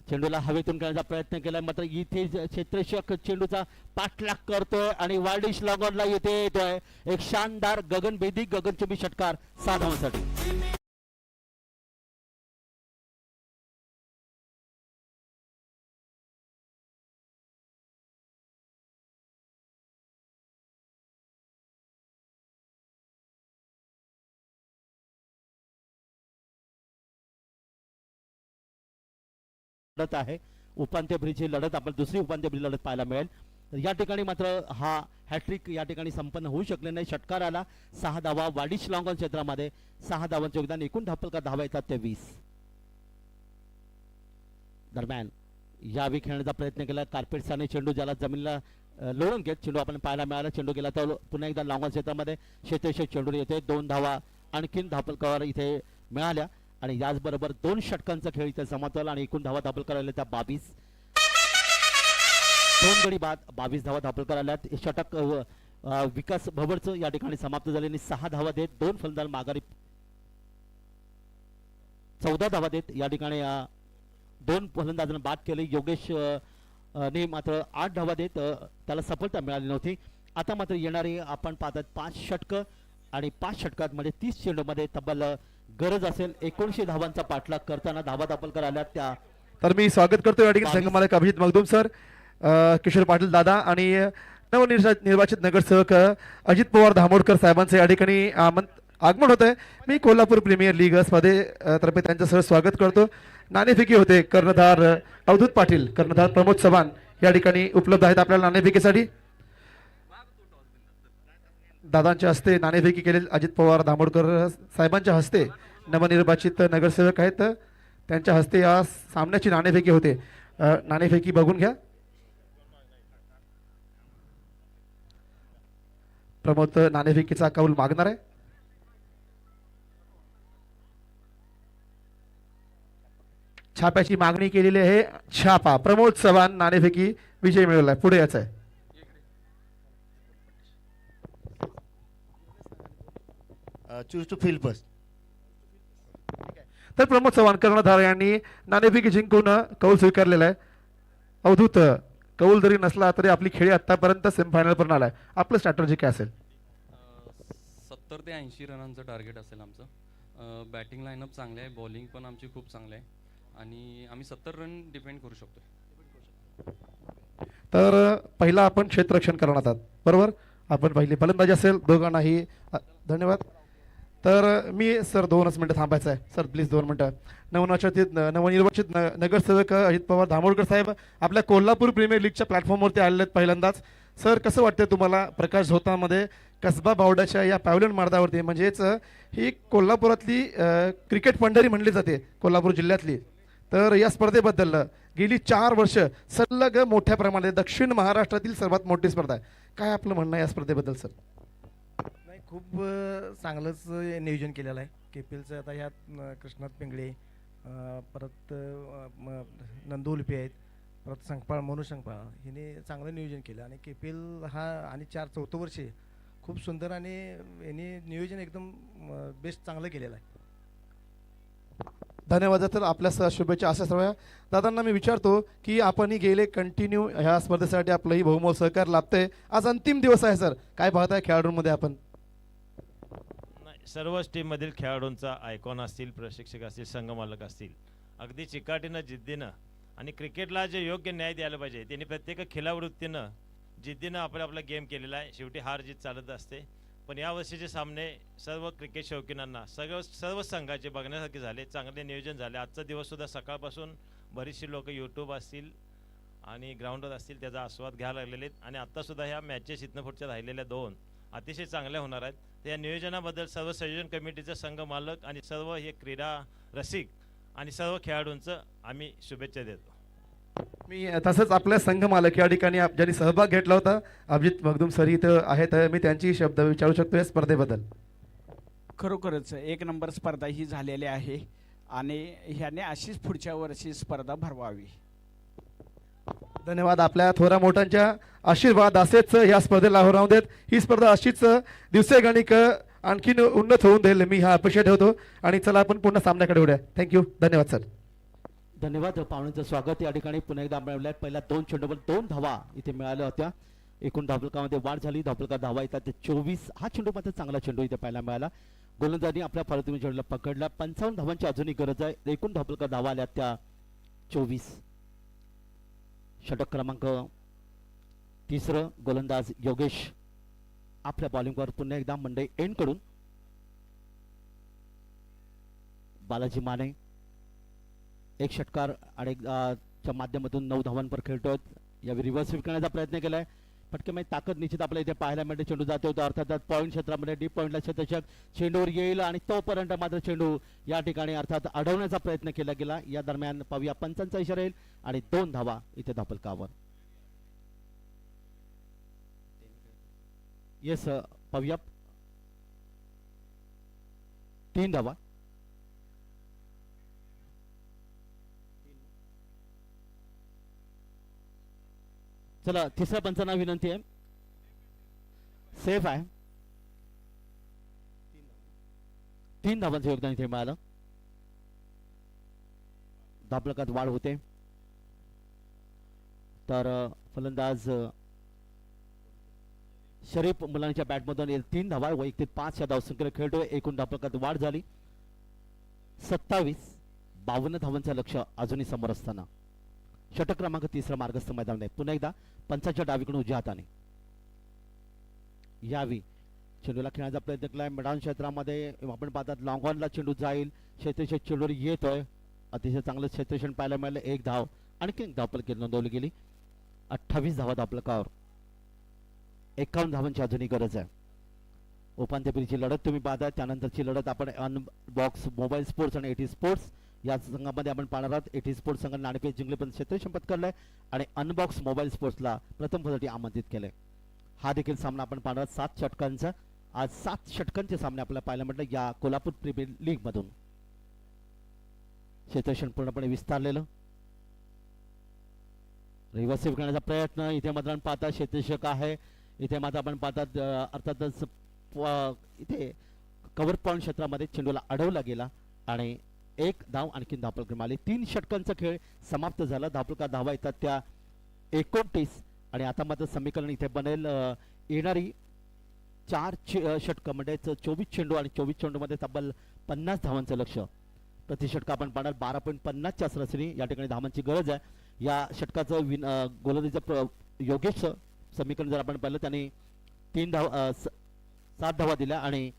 चेंडूला हवेतून खेळण्याचा प्रयत्न केलाय मात्र इथे क्षेत्ररक्षक चेंडूचा पाठलाग करतोय आणि वार्डिश लॉगॉनला येथे येतोय एक शानदार गगनभेदी गगनचुंबी षटकार 6 धावांसाठी. लढत आहे उपांत्य फेरीची लढत आपण दुसरी उपांत्य फेरी लढत पाहायला मिळेल. या ठिकाणी मात्र हा हॅट्रिक या ठिकाणी संपन्न होऊ शकले नाही. षटकार आला 6 धावा वाडिश लॉंगॉन क्षेत्रामध्ये 6 धावांचे योगदान. एकूण धापलका धावा येतात ते 20. दरम्यान यावेळी खेळण्याचा प्रयत्न केला कार्पेटसाने चेंडू ज्याला जमिनीला लोळून घेत चेंडू आपण पाहायला मिळाला. चेंडू गेला तर पुन्हा एकदा लॉंगॉन क्षेत्रामध्ये क्षेत्ररक्षक चेंडू येते. 2 धावा आणखीन धापलकावर इथे मिळाल्या आणि याचबरोबर 2 षटकांचा खेळ इथे समाप्त झाला आणि एकूण धावा धापलकर आल्या त्या 22. 2 गडी बाद 22 धावा धापलकर आल्यात. षटक विकास भवडचं या ठिकाणी समाप्त झाले. 6 धावा देत 2 फलंदाज माघारी 14 धावा देत या ठिकाणी 2 फलंदाजांना बाद केले. योगेश ने मात्र 8 धावा देत त्याला सफलता मिळाली नव्हती. आता मात्र येणारी आपण पाहतात 5 षटक आणि 5 षटकात मध्ये 30 चेंडूमध्ये तब्बल गरज असेल 1900 धावांचा पाठलाग करताना धावा दापलकर आल्या त्या. तर मी स्वागत करतो या ठिकाणी संघ मालक अभिजित मगदूम सर, किशोर पाटील दादा आणि नवनिर्वाचित नगरसेवक अजित पवार धामोडकर साहेबांचं या ठिकाणी आगमन होत आहे. मी कोल्हापूर प्रीमियर लीग स्पर्धे तर्फे त्यांचं सर स्वागत करतो. नाणेफेकी होते. कर्णधार अवधूत पाटील, कर्णधार प्रमोद चव्हाण या ठिकाणी उपलब्ध आहेत आपल्याला नाणेफेकीसाठी. दादांच्या हस्ते नाणेफेकी केलेली अजित पवार धामोडकर साहेबांच्या हस्ते नवनिर्वाचित नगरसेवक आहेत त्यांच्या हस्ते या सामन्याची नाणेफेकी होते. नाणेफेकी बघून घ्या. प्रमोद नाणेफेकीचा कौल मागणार आहे. छाप्याची मागणी केलेली आहे. छापा प्रमोद चव्हाण नाणेफेकी विजय मिळवलाय. पुढे याच आहे. Choose to field first. तर प्रमोद चव्हाण कर्णधार यांनी नाणेफेकी जिंकून कौल स्वीकारलेला आहे. अवधूत कौल जरी नसला तरी आपली खेळी आतापर्यंत सेमीफायनल पर्यंत आलाय. आपलं स्ट्रॅटर्जी काय असेल? 70 ते 80 रनांचं टार्गेट असेल आमचं. बॅटिंग लाईनअप चांगली आहे, बॉलिंग पण आमची खूप चांगली आहे आणि आम्ही 70 रन डिपेंड करू शकतो. तर पहिला आपण क्षेत्ररक्षण करणार आहात बरोबर. आपण पहिली फलंदाजी असेल दोघांनाही धन्यवाद. तर मी सर 2च मिनटं थांबायचं आहे सर, प्लीज 2 मिनटं. नवनिर्वाचित नगरसेवक अजित पवार धामोडकर साहेब आपल्या कोल्हापूर प्रीमियर लीगच्या प्लॅटफॉर्मवरती आलेले आहेत पहिल्यांदाच. सर, कसं वाटतं तुम्हाला प्रकाश झोतामध्ये कसबा बावड्याच्या या पॅव्हलियन मार्गावरती, म्हणजेच ही कोल्हापुरातली क्रिकेट पंढरी म्हणली जाते कोल्हापूर जिल्ह्यातली. तर या स्पर्धेबद्दल गेली 4 वर्ष सलग मोठ्या प्रमाणात दक्षिण महाराष्ट्रातील सर्वात मोठी स्पर्धा आहे, काय आपलं म्हणणं आहे या स्पर्धेबद्दल सर? नाही, खूप चांगलंच नियोजन केलेलं आहे KPLचं. आता ह्यात कृष्णात पिंगळे, परत नंदू उलपे आहेत, परत संकपाळ मनू संकपाळ, हिने चांगलं नियोजन केलं. आणि KPL हा आणि 4-4 वर्षे खूप सुंदर आणि यांनी नियोजन एकदम बेस्ट चांगलं केलेलं आहे. धन्यवाद. तर आपल्या शुभेच्छा अशा सर्व दादांना मी विचारतो की आपणही गेले कंटिन्यू ह्या स्पर्धेसाठी आपलंही बहुमोल सहकार लाभतंय. आज अंतिम दिवस आहे सर, काय पाहताय खेळाडूंमध्ये आपण? नाही, सर्वच टीममधील खेळाडूंचा आयकॉन असतील, प्रशिक्षक असतील, संघमालक असतील, अगदी चिकाटीनं जिद्दीनं आणि क्रिकेटला जे योग्य न्याय द्यायला पाहिजे त्यांनी प्रत्येक खिलावृत्तीनं जिद्दीनं आपला गेम केलेला आहे. शेवटी हार जीत चालत असते, पण यावर्षीचे सामने सर्व क्रिकेट शौकीनांना सर्व संघाचे बघण्यासारखे झाले, चांगले नियोजन झाले. आजचा दिवससुद्धा सकाळपासून बरीचशी लोक यूट्यूब असतील आणि ग्राउंडवर असतील त्याचा आस्वाद घ्यायला लागलेले आहेत. आणि आत्तासुद्धा ह्या मॅचेस इथनं पुढच्या राहिलेल्या 2 अतिशय चांगल्या होणार आहेत. तर या नियोजनाबद्दल सर्व संयोजन कमिटीचं, संघ मालक आणि सर्व हे क्रीडा रसिक आणि सर्व खेळाडूंचं आम्ही शुभेच्छा देतो. मी तसंच आपल्या संघ मालक या ठिकाणी ज्यांनी सहभाग घेतला होता अभिजित मगदूम सर इथं आहेत, मी त्यांची शब्द विचारू शकतो या स्पर्धेबद्दल? खरोखरच एक नंबर स्पर्धा ही झालेली आहे आणि ह्याने अशीच पुढच्या वर्षी स्पर्धा भरवावी. धन्यवाद. आपल्या थोरा मोठ्यांच्या आशीर्वाद असेच या स्पर्धेला राहू देत. ही स्पर्धा अशीच दिवसेगणिक आणखीन उन्नत होऊन देईल, मी हा अपेक्षा ठेवतो. आणि चला आपण पुन्हा सामन्याकडे वळूया. थँक्यू, धन्यवाद सर. धन्यवाद. पाहुण्यांचं स्वागत या ठिकाणी पुन्हा एकदा मिळवल्यात. पहिल्या 2 चेंडूवर 2 धावा इथे मिळाल्या होत्या. एकूण धावफलकामध्ये वाढ झाली. धावफलका धावा येतात 24. हा चेंडू मात्र चांगला चेंडू इथे पाहायला मिळाला. गोलंदाजांनी आपल्या फलंदाजी चेंडूला पकडला. 55 धावांची अजूनही गरज आहे. एकूण धावफलका धावा आल्या त्या 24. षटक क्रमांक 3 गोलंदाज योगेश आपल्या बॉलिंगवर पुन्हा एकदा मंडई एंड कडून बालाजी माने एक षटकार आणि च्या माध्यमातून 9 धावांवर खेळतोय. यावेळी रिव्हर्स स्वीप करण्याचा प्रयत्न केलाय. फटकेमध्ये ताकद निश्चित आपल्या इथे पाहायला मिळते. चेंडू जातो होता अर्थात पॉईंट क्षेत्रामध्ये डीप पॉईंटला क्षेत्ररक्षक चेंडूवर येईल आणि तोपर्यंत मात्र चेंडू या ठिकाणी अर्थात अडवण्याचा प्रयत्न केला गेला. या दरम्यान पाहूया पंचांचा इशारा येईल आणि 2 धावा इथे धावफलकावर. येस पाहूया 3 धावा. चला तिसऱ्या पंचांना विनंती आहे. सेफ आहे. 3 धावांचं योगदान इथे मिळालं. धावफलकात वाढ होते. तर फलंदाज शरीफ मुलांच्या बॅटमधून 3 धावा वैयक्तिक 5 या धावसंख्येला खेळतोय. एकूण धावफलकात वाढ झाली. 27. 52 धावांचं लक्ष अजूनही समोर असताना षटक क्रमांक 3 मार्गस्थ मैदान आहे. पुन्हा एकदा पंचाच्या डावीकडून उजव्या हाताने यावी चेंडूला खेळण्याचा प्रयत्न केलाय. मैदान क्षेत्रामध्ये आपण पाहतात लॉंग ऑनला चेंडू जाईल. क्षेत्ररक्षक चेंडूवर येतोय. अतिशय चांगलं क्षेत्ररक्षण पाहायला मिळालं. 1 धाव आणखी 1 धावफलक नोंदवली गेली. 28 धावा धावफलकावर. 51 धावांची अजूनही गरज आहे. उपांत्य फेरीची लढत तुम्ही पाहताय. त्यानंतरची लढत आपण अनबॉक्स मोबाईल स्पोर्ट्स आणि एटी स्पोर्ट्स या संघामध्ये आपण पाहणार आहोत. एटी स्पोर्ट्स संघाने नाणेफेक जिंकले पण क्षेत्ररक्षण पत्करलंय आणि अनबॉक्स मोबाईल स्पोर्ट्सला प्रथम फेरीसाठी आमंत्रित केलंय. हा देखील सामना आपण पाहणार 7 षटकांचा. आज 7 षटकांचे सामने आपल्याला पाहायला मिळतात या कोल्हापूर प्रीमियर लीग मधून. क्षेत्ररक्षण पूर्णपणे विस्तारलेलं. रिव्हर्स स्वीप करण्याचा प्रयत्न इथे मात्र आपण पाहता क्षेत्ररक्षक आहे. इथे मात्र आपण पाहतात अर्थातच इथे कव्हर पॉईंट क्षेत्रामध्ये चेंडूला अडवला गेला आणि 1 धाव आणखी धावफलक मिळाली. 3 षटकांचा खेळ समाप्त झाला. धावफलका धावा येतात त्या 29 आणि आता मात्र समीकरण इथे बनेल. येणारी 4 षटक म्हणजे 24 चेंडू आणि 24 चेंडूमध्ये तब्बल 50 धावांचं लक्ष. प्रति षटक आपण पाहणार 12.50च्या सरासरी या ठिकाणी धावांची गरज आहे. या षटकाचं गोलंदाजीचं योगेश समीकरण जर आपण पाहिलं त्याने 7 धावा दिल्या आणि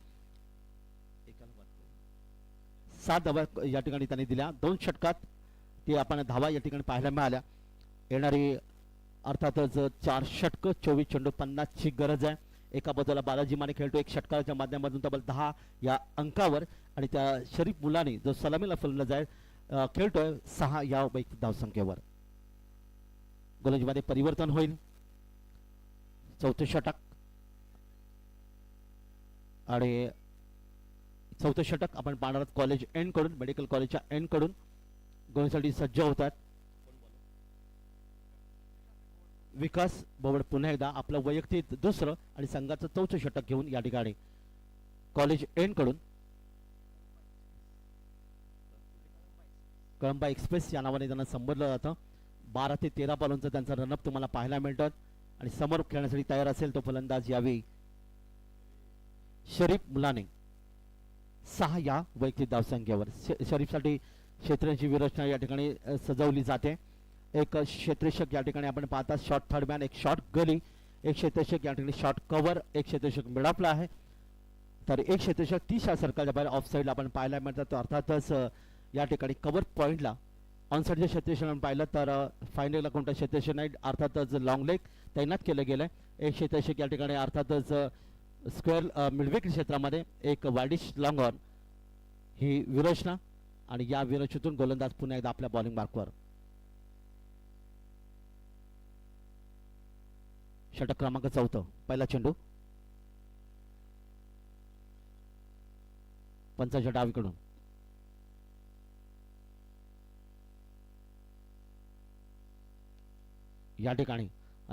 7 धावा या ठिकाणी त्यांनी दिल्या. 2 षटकात ते आपण धावा या ठिकाणी पाहायला मिळाल्या. येणारी अर्थातच 4 षटक 24 चेंडू 50 ची गरज आहे. एका बाजूला बालाजी माने खेळतो एक षटकाच्या माध्यमातून तब्बल 10 या अंकावर आणि त्या शरीफ मुलानी जो सलामीला फलंदाज आहे खेळतोय 6 या वैयक्तिक धावसंख्येवर. गोलंदाजीमध्ये परिवर्तन होईल. 4थं षटक आणि 4थं षटक आपण पाहणार कॉलेज एंड कडून मेडिकल कॉलेजच्या एंड कडून गोलंदाजीसाठी सज्ज होतात. विकास बोबड पुन्हा एकदा आपलं वैयक्तिक दुसरं आणि संघाचं 4थं षटक घेऊन या ठिकाणी कॉलेज एंड कडून कळंबा एक्सप्रेस या नावाने त्यांना संबोधलं जातं. 12 ते 13 बॉलांचं त्यांचा रनअप तुम्हाला पाहायला मिळतात आणि समोर खेळण्यासाठी तयार असेल तो फलंदाज यावेळी शरीफ मुलाने 6 या वैयक्तिक धावसंख्येवर. शरीफसाठी क्षेत्रांची विरचना या ठिकाणी सजवली जाते. एक क्षेत्ररक्षक या ठिकाणी आपण पाहता शॉर्ट थर्ड मॅन, एक शॉर्ट गली, एक क्षेत्ररक्षक या ठिकाणी शॉर्ट कव्हर, एक क्षेत्ररक्षक मिडापला आहे तर एक क्षेत्ररक्षक 30 या सर्कलच्या बाहेर ऑफ साईडला आपण पाहायला मिळतात. तर अर्थातच या ठिकाणी कव्हर पॉईंटला ऑन साईडचे क्षेत्ररक्षक आपण पाहिलं तर फायनलला कोणता क्षेत्ररक्षक नाही अर्थातच लॉंग लेग तैनात केलं गेलं आहे. एक क्षेत्ररक्षक या ठिकाणी अर्थातच स्क्वेअर मिडविकेट क्षेत्रामध्ये एक वायडिश लॉंग ऑन ही विरचना आणि या विरचनेतून गोलंदाज पुन्हा एकदा आपल्या बॉलिंग मार्कवर. षटक क्रमांक 4 पहिला चेंडू पंचाच्या डावीकडून या ठिकाणी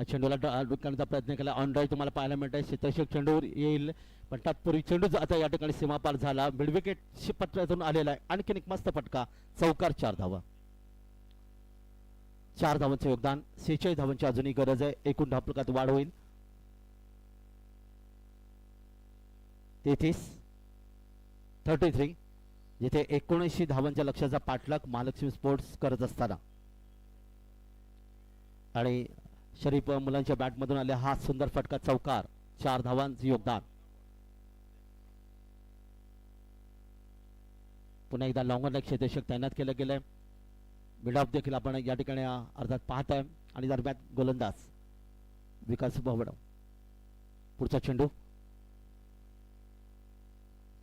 चेंडूला करण्याचा प्रयत्न केला. ऑन ड्राईव्ह तुम्हाला पाहायला मिळत आहे. क्षेत्ररक्षक चेंडूवर येईल पण तत्पूर्वी चेंडू आता या ठिकाणी सीमापार झाला. मिडविकेट पट्ट्यातून आलेला आहे. आणखीन एक मस्त फटका चौकार 4 धावा. 4 धावांचं योगदान 46 धावांची अजूनही गरज आहे. एकूण धावफलकात वाढ होईल 33 जिथे 79 धावांच्या लक्ष्याचा पाठलाग महालक्ष्मी स्पोर्ट्स करत असताना आणि शरीफ मुलांच्या बॅटमधून आले हा सुंदर फटका चौकार 4 धावांचे योगदान. पुन्हा एकदा लॉंगर लेग क्षेत्ररक्षक तैनात केलं गेलंय. मिडऑफ देखील आपण या ठिकाणी अर्धात पाहत आहे आणि दरम्यान गोलंदाज विकास बोबड. पुढचा चेंडू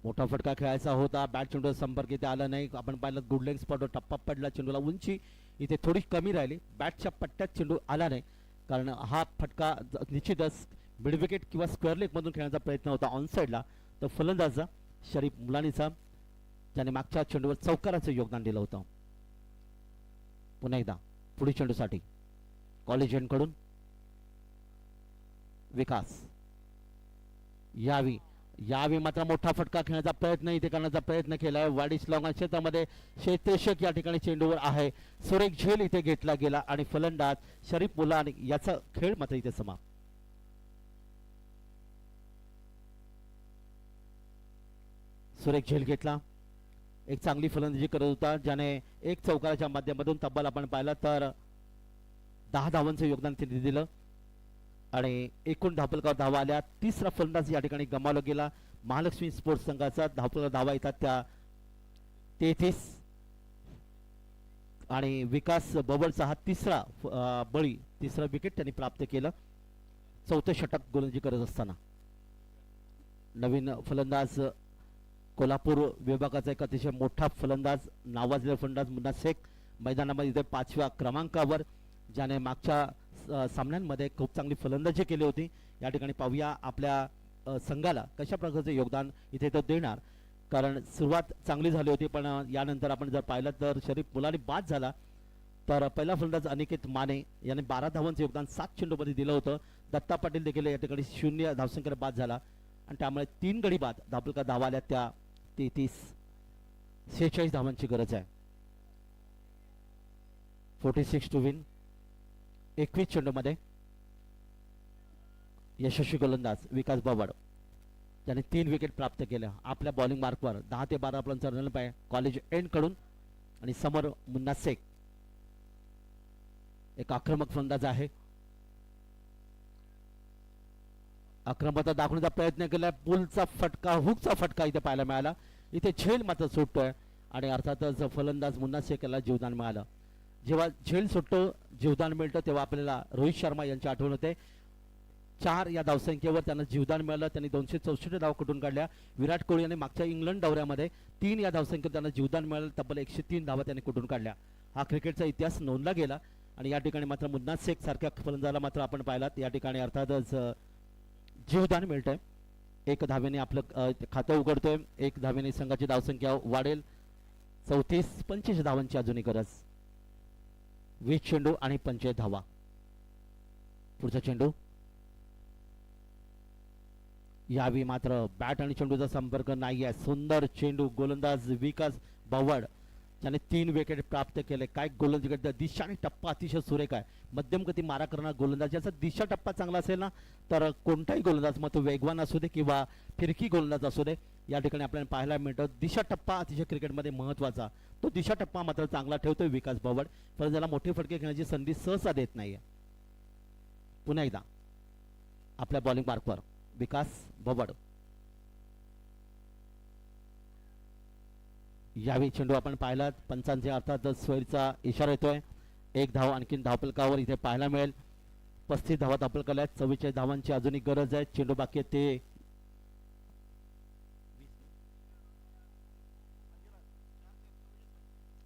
मोठा फटका खेळायचा होता. बॅट चेंडू संपर्क इथे आला नाही. आपण पाहिलं गुड लेग स्पॉटवर टप्पा पडला. चेंडूला उंची इथे थोडी कमी राहिली. बॅटच्या पट्ट्यात चेंडू आला नाही कारण हा फटका निश्चितच मिडविकेट किंवा स्क्वेअर लेग मधून खेळण्याचा प्रयत्न होता ऑन साईडला. तर फलंदाजा शरीफ मुलानीचा ज्याने मागच्या चेंडूवर चौकाराचं योगदान दिलं होतं. पुन्हा एकदा पुढील चेंडूसाठी कॉलेज एंड कडून विकास. यावी मात्र मोठा फटका खेळण्याचा प्रयत्न इथे करण्याचा प्रयत्न केलाय. वाडीस लॉंग क्षेत्रामध्ये क्षेत्ररक्षक या ठिकाणी चेंडूवर आहे. सुरेख झेल इथे घेतला गेला आणि फलंदाज शरीफ मुलानी याचा खेळ मात्र इथे समाप्त. सुरेख झेल घेतला. एक चांगली फलंदाजी करत होता ज्याने एक चौकाराच्या माध्यमातून तब्बल आपण पाहिलं तर 10 धावांचं योगदान त्यांनी दिलं आणि एकूण धावफलकावर धावा आल्या. तिसरा फलंदाज या ठिकाणी गमावला गेला. महालक्ष्मी स्पोर्ट्स संघाचा धावफलकावर धावा येतात त्या 33 आणि विकास बबलचा हा तिसरा तिसरा विकेट त्यांनी प्राप्त केलं. 4थं षटक गोलंदाजी करत असताना नवीन फलंदाज कोल्हापूर विभागाचा एक अतिशय मोठा फलंदाज नावाजलेला फलंदाज मुन्ना शेख मैदानामध्ये इथे 5व्या क्रमांकावर ज्याने मागच्या सामन्यांमध्ये खूप चांगली फलंदाजी केली होती. या ठिकाणी पाहूया आपल्या संघाला कशा प्रकारचे योगदान इथे तो देणार कारण सुरुवात चांगली झाली होती पण यानंतर आपण जर पाहिलं तर शरीफ मुलानी बाद झाला. तर पहिला फलंदाज अनिकेत माने याने 12 धावांचं योगदान 7 चेंडूमध्ये दिलं होतं. दत्ता पाटील देखील या ठिकाणी 0 धावसंख्येने बाद झाला आणि त्यामुळे 3 गडी बाद धावफलकात धावा आल्या त्या 46 धावांची गरज आहे. 46 टू विन. 21 चेंडूमध्ये यशस्वी गोलंदाज विकास बावड त्याने 3 विकेट प्राप्त केल्या. आपल्या बॉलिंग मार्कवर 10 ते 12 रनचा रनअप आहे कॉलेज एंड कडून आणि समोर मुन्ना शेख एक आक्रमक फलंदाज आहे. आक्रमकता दाखवण्याचा प्रयत्न केला. पुलचा फटका हुकचा फटका इथे पाहायला मिळाला. इथे झेल मात्र सुटतोय आणि अर्थातच फलंदाज मुन्ना शेख याला जीवदान मिळालं. जेव्हा झेल सुटतो, जीवदान मिळतं, तेव्हा आपल्याला रोहित शर्मा यांची आठवण होते. 4 या धावसंख्येवर त्यांना जीवदान मिळालं. त्यांनी 264 धाव कुठून काढल्या. विराट कोहली यांनी मागच्या इंग्लंड दौऱ्यामध्ये 3 या धावसंख्येवर त्यांना जीवदान मिळालं. तब्बल 103 धावा त्यांनी कुठून काढल्या. हा क्रिकेटचा इतिहास नोंदला गेला. आणि या ठिकाणी मात्र मुन्ना शेख सारख्या फलंदाजाला मात्र आपण पाहिलात या ठिकाणी अर्थातच जीवदान मिळतंय. 1 धावेने आपलं खातं उघडतोय. 1 धावेने संघाची धावसंख्या वाढेल. 34-25 धावांची अजूनही गरज. 20 चेंडू आणि 25 धावा. पुढचा चेंडू. यावेळी मात्र बॅट आणि चेंडूचा संपर्क नाही आहे. सुंदर चेंडू. गोलंदाज विकास भवड ज्याने 3 विकेट प्राप्त केले. काय गोलंदाजी दिशा आणि टप्पा अतिशय सुरेख आहे. मध्यम गती मारा करणारा गोलंदाज. याचा दिशा टप्पा चांगला असेल ना तर कोणताही गोलंदाज मग तो वेगवान असू दे किंवा फिरकी गोलंदाज असू दे या ठिकाणी आपल्याला पाहायला मिळतं. दिशा टप्पा अतिशय क्रिकेटमध्ये महत्त्वाचा. तो दिशा टप्पा मात्र चांगला ठेवतोय विकास भवड. पण त्याला मोठे फटके घेण्याची संधी सहसा देत नाहीये. पुन्हा एकदा आपल्या बॉलिंग मार्कवर विकास भवड. यावेळी चेंडू आपण पाहिलात. पंचांचे अर्थात स्वैरचा इशारा येतोय. 1 धाव आणखीन धावफलकावर इथे पाहायला मिळेल. 35 धावा धावफलकाला आहेत. 44 धावांची अजूनही गरज आहे. चेंडू बाकी आहे ते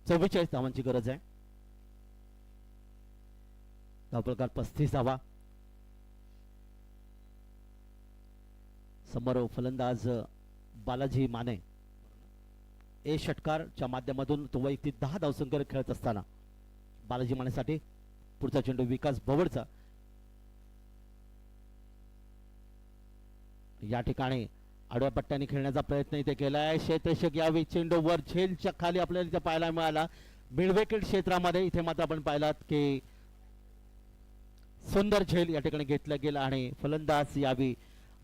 44 धावांची गरज आहे. धावफलकावर 35 धावा. समोर फलंदाज बालाजी माने. षटकारच्या माध्यमातून तो वैयक्तिक 10 धावसंख्येवर खेळत असताना बालाजी मानेसाठी पुढचा चेंडू विकास भवडचा. या ठिकाणी आडव्या पट्ट्याने खेळण्याचा प्रयत्न इथे केलाय. क्षेत्ररक्षक यावेळी चेंडू वर झेलच्या खाली आपल्याला इथे पाहायला मिळाला. मिडविकेट क्षेत्रामध्ये इथे मात्र आपण पाहिलात की सुंदर झेल या ठिकाणी घेतला गेला आणि फलंदाज यावेळी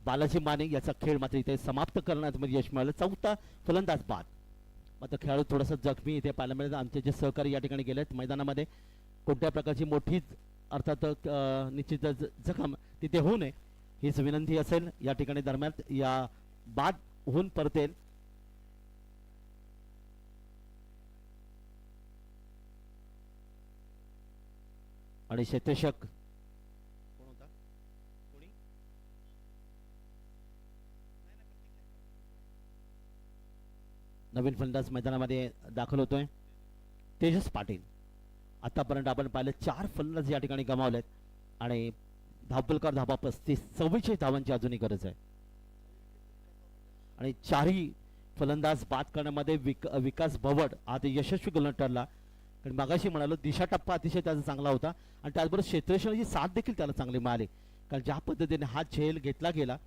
बालाजी माने याचा खेळ मात्र इथे समाप्त करण्यात यश मिळालं. 4था फलंदाज बाद. मात्र खेळाडू थोडासा जखमी इथे पाहायला मिळेल. आमचे जे सहकारी या ठिकाणी गेलेत मैदानामध्ये कोणत्या प्रकारची मोठी अर्थात निश्चितच जखम तिथे होऊ नये हीच विनंती असेल. या ठिकाणी दरम्यान या बाद होऊन परतेल. आणि क्षेत्ररक्षक नवीन फलंदाज मैदानामध्ये दाखल होतोय तेजस पाटील. आतापर्यंत आपण पाहिलं 4 फलंदाज या ठिकाणी गमावलेत आणि धावफलकावर धावा 35. 44 धावांची अजूनही गरज आहे. आणि 4ही फलंदाज बाद करण्यामध्ये विकास भवड हा ते यशस्वी गोलंदाज ठरला. कारण मागाशी म्हणालो दिशा टप्पा अतिशय त्याचा चांगला होता आणि त्याचबरोबर क्षेत्ररक्षणाची साथ देखील त्याला चांगली मिळाली. कारण ज्या पद्धतीने हा झेल घेतला गेला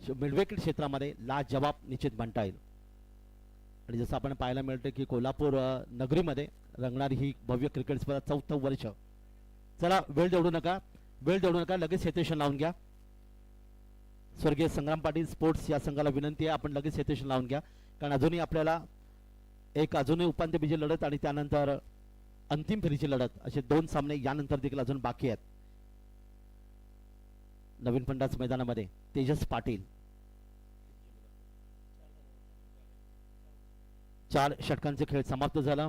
मिडविकेट क्षेत्रामध्ये लाजवाब निश्चित म्हणता येईल. आणि जसं आपण पाहायला मिळतं की कोल्हापूर नगरीमध्ये रंगणारी ही भव्य क्रिकेट स्पर्धा 4थं वर्ष. चला वेळ देऊ नका, लगेच क्षेत्ररक्षण लावून घ्या. स्वर्गीय संग्राम पाटील स्पोर्ट्स या संघाला विनंती आहे आपण लगेच क्षेत्ररक्षण लावून घ्या. कारण अजूनही आपल्याला अजूनही उपांत्यफेरीची लढत आणि त्यानंतर अंतिम फेरीची लढत असे 2 सामने यानंतर देखील अजून बाकी आहेत. नवीन फलंदाज मैदानामध्ये तेजस पाटील. 4 षटकांचे खेळ समाप्त झाला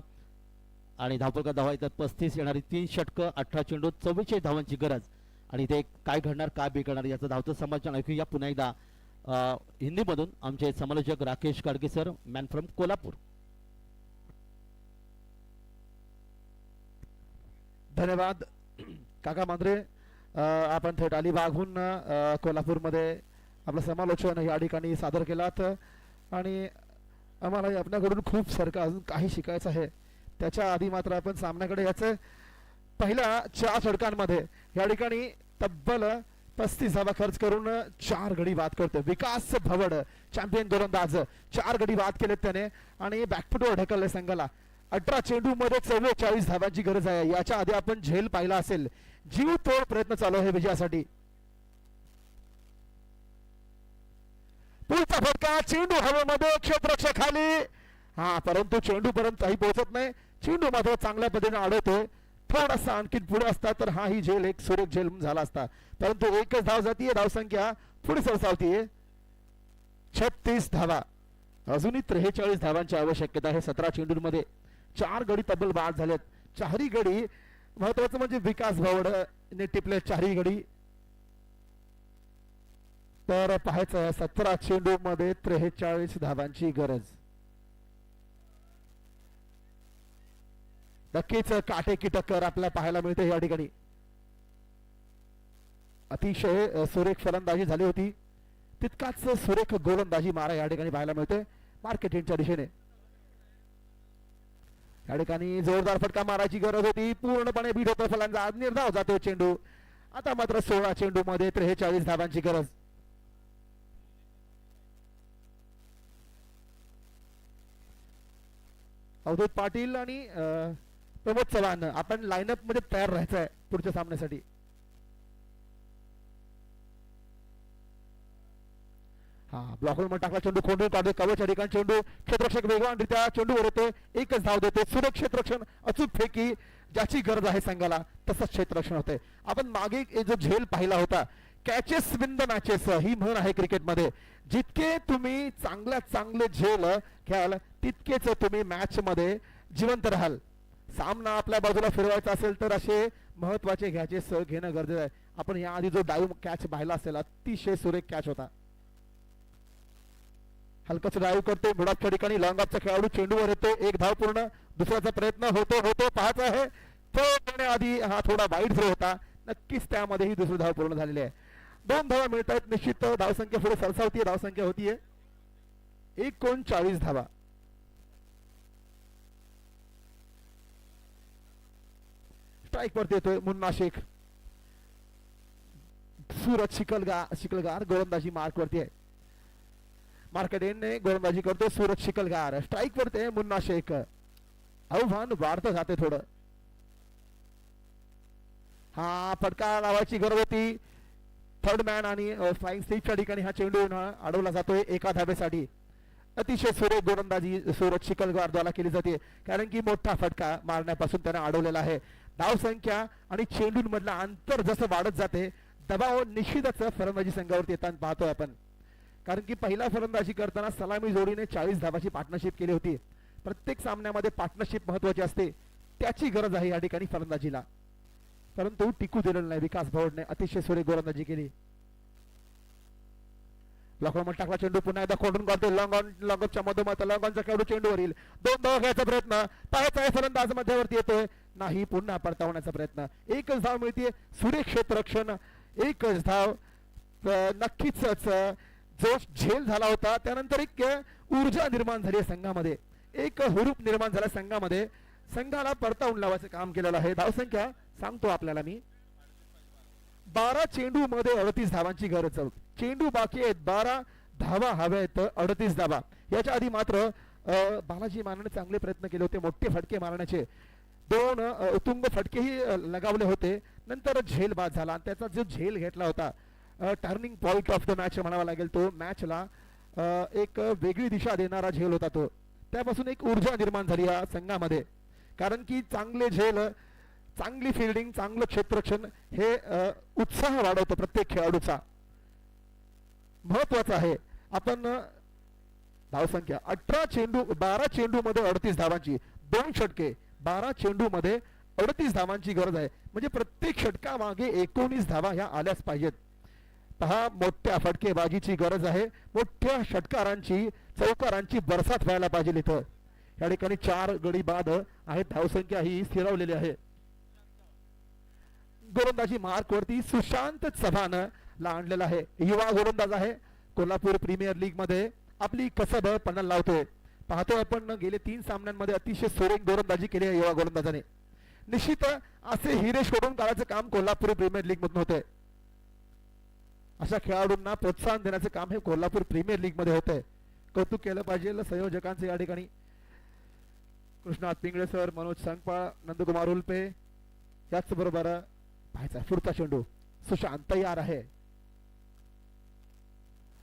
आणि धावफलकावर धावा येतात 35. येणारी 3 षटकं 18 चेंडू 44 धावांची गरज. आणि इथे काय घडणार काय बिघडणार याचं धावतं समालोचन ऐकूया पुन्हा एकदा हिंदीमधून आमचे समालोचक Rakesh Kadge sir man from Kolhapur. धन्यवाद काका मांद्रे. आपण थेट अलिबागहून कोल्हापूरमध्ये आपलं समालोचन या ठिकाणी सादर केलात आणि आम्हाला आपल्याकडून खूप सारखं अजून काही शिकायचं आहे. त्याच्या आधी मात्र आपण सामन्याकडे याचं पहिल्या 4 षटकांमध्ये या ठिकाणी तब्बल 35 धावा खर्च करून 4 गडी बाद करतो विकास भवड. चॅम्पियन गोलंदाज 4 गडी बाद केलेत त्याने आणि बॅकफुटवर ढकलले संघाला. 18 चेंडू मध्ये 44 धावांची गरज आहे. याच्या आधी आपण झेल पाहिला असेल. जीव तोड प्रयत्न चालू आहे विजयासाठी. पुढचा फटका चेंडू हवेमध्ये क्षेत्ररक्षक खाली. हा परंतु चेंडू पर्यंत काही पोहोचत नाही. चेंडू मात्र चांगल्या पद्धतीने अडवतोय. थोडासा आणखी पुढे असता तर हा ही झेल एक सुरेख झेल झाला असता. परंतु एकच धाव जातीये. धावसंख्या पुढे सरसावतीये 36 धावा. अजूनही 43 धावांची आवश्यकता आहे 17 चेंडूंमध्ये 4 गडी तब्बल बाद झालेत. चारही गडी महत्वाचं म्हणजे विकास भावड ने टिपले चारही गडी. तर पाहायचं 17 चेंडू मध्ये 43 धावांची गरज. नक्कीच काटेकी टक्कर आपल्याला पाहायला मिळते या ठिकाणी. अतिशय सुरेख फलंदाजी झाली होती, तितकाच सुरेख गोलंदाजी मारा या ठिकाणी पाहायला मिळते मार्केटिंगच्या दिशेने. या ठिकाणी जोरदार फटका मारायची गरज होती, पूर्णपणे बीट होतो फलंदाज, निर्धाव जातो चेंडू. आता मात्र 16 चेंडू मध्ये 43 धावांची गरज. अवधूत पाटील आणि प्रमोद चव्हाण आपण लाईनअप मध्ये तयार राहायचं आहे पुढच्या सामन्यासाठी. हा ब्लॉकवर मध्ये टाकला चेंडू, खोंडून काढतो कवच या ठिकाणी चेंडू, क्षेत्ररक्षक वेगवानरित्या चेंडूवर येतो, एकच धाव देतो. सुरेख क्षेत्ररक्षण, अचूक फेकी, ज्याची गरज आहे संघाला तसंच क्षेत्ररक्षण होते. आपण मागे जो झेल पाहिला होता, कॅचेस विन द मॅचेस ही म्हण आहे क्रिकेटमध्ये. जितके तुम्ही चांगल्यात चांगले झेल घ्याल तितकेच तुम्ही मॅच मध्ये जिवंत राहाल. सामना आपल्या बाजूला फिरवायचा असेल तर असे महत्वाचे कॅचेस घेणं गरजेचं आहे. आपण याआधी जो डाईव्ह कॅच पाहिला असेल अतिशय सुरेख कॅच होता. हलकाच डाईव्ह करतो बुडाच्या ठिकाणी, लॉंग ऑफचा खेळाडू चेंडूवर येतो, एक धाव पूर्ण, दुसऱ्याचा प्रयत्न होतो पाहायचा आहे. तो करण्याआधी हा थोडा वाईट थ्रो होता, नक्कीच त्यामध्येही दुसरी धाव पूर्ण झालेली आहे. 2 धावा मिळत आहेत. निश्चित धावसंख्या पुढे सरसावतीये, धावसंख्या होतीये 39 धावा. स्ट्राईक वरती येतोय मुन्ना शेख. सूरज शिकलगार गोलंदाजी मार्क वरती आहे. मार्केटेनने गोलंदाजी करतो सूरज शिकलगार. स्ट्राईक वरती आहे मुन्ना शेख. आव्हान वाढतं जाते थोडं. हा फटका लावायची गरज होती. थर्ड मॅन आणि फ्लाइंग स्टिकच्या ठिकाणी हा चेंडू अडवला जातोय एका धाब्यासाठी. अतिशय सुरेख गोलंदाजी सूरज शिकलगार द्वारा केली जाते, कारण की मोठा फटका मारण्यापासून त्याने अडवलेला आहे. धावसंख्या आणि चेंडूंमधलं अंतर जसं वाढत जाते, दबाव निश्चितच फलंदाजी संघावरती येताना पाहतोय आपण. कारण की पहिला फलंदाजी करताना सलामी जोडीने 40 धावाची पार्टनरशिप केली होती. प्रत्येक सामन्यामध्ये पार्टनरशिप महत्वाची असते, त्याची गरज आहे या ठिकाणी फलंदाजीला, परंतु टिकू दिलेलं नाही. विकास भावडने अतिशय सुरेख गोलंदाजी केली. ब्लॉकवर टाकला चेंडू, पुन्हा एकदा खोडून काढतो लॉंगॉनच्या मधोमध, लॉंगॉनचा खेळाडू चेंडूवर येईल, 2 धावा घ्यायचा प्रयत्न पाहायचा आहे, फलंदाज मध्यावरती येतोय, नाही, पुन्हा परतावण्याचा प्रयत्न, एकच धाव मिळते. सुरेख क्षेत्ररक्षण, एकच धाव. नक्कीच जो झेल झाला होता त्यानंतर एक ऊर्जा निर्माण झाली संघामध्ये, एक हुरूप निर्माण झाला संघामध्ये. संघाला परतावून लावायचं काम केलेलं आहे. धावसंख्या सांगतो आपल्याला मी, 12 चेंडू मध्ये 38 धावांची गरज. चेंडू बाकी आहेत, 12 धावा हव्या आहेत, 38 धावा. याच्या आधी मात्र बालाजी मानेने चांगले प्रयत्न केले होते मोठे फटके मारण्याचे, 2 उत्तुंग फटकेही लगावले होते. नंतर झेल बाद झाला आणि त्याचा जो झेल घेतला होता, turning point of the match म्हणावा लागेल, तो मॅचला एक वेगळी दिशा देणारा झेल होता तो. त्यापासून एक ऊर्जा निर्माण झाली या संघामध्ये, कारण की चांगले झेल, चांगली फिल्डिंग, चांगलं क्षेत्ररक्षण हे उत्साह वाढवतं प्रत्येक खेळाडूचा, महत्वाचं आहे. आपण धावसंख्या 18 चेंडू, 12 चेंडू मध्ये 38 धावांची, 2 षटके, 12 चेंडू मध्ये 38 धावांची गरज आहे. म्हणजे प्रत्येक षटका मागे 19 धावा ह्या आल्याच पाहिजेत. पहा, मोठ्या फटकेबाजीची गरज आहे, मोठ्या षटकारांची, चौकारांची बरसात व्हायला पाहिजे इथं. या ठिकाणी 4 गडी बाद आहेत, धावसंख्या ही स्थिरावलेली आहे. गोलंदाजी मार्क वरती सुशांत चव्हाण ला आणलेला आहे, युवा गोलंदाज आहे, कोल्हापूर प्रीमियर लीग मध्ये आपली कसब पणाला लावतोय. पाहतोय आपण गेले 3 सामन्यांमध्ये अतिशय सुरेख गोलंदाजी केली आहे युवा गोलंदाजाने. निश्चित असे हिरे शोधून काढायचं काम कोल्हापूर प्रीमियर लीग मधून होतंय. अशा खेळाडूंना प्रोत्साहन देण्याचं काम हे कोल्हापूर प्रीमियर लीग मध्ये होतंय. कौतुक केलं पाहिजे संयोजकांचे या ठिकाणी. कृष्णात पिंगळे सर, मनोज संगपाळ, नंदकुमार उल्पे, याच बरोबर पाहायचा पुढचा चेंडू. सुशांत तयार आहे.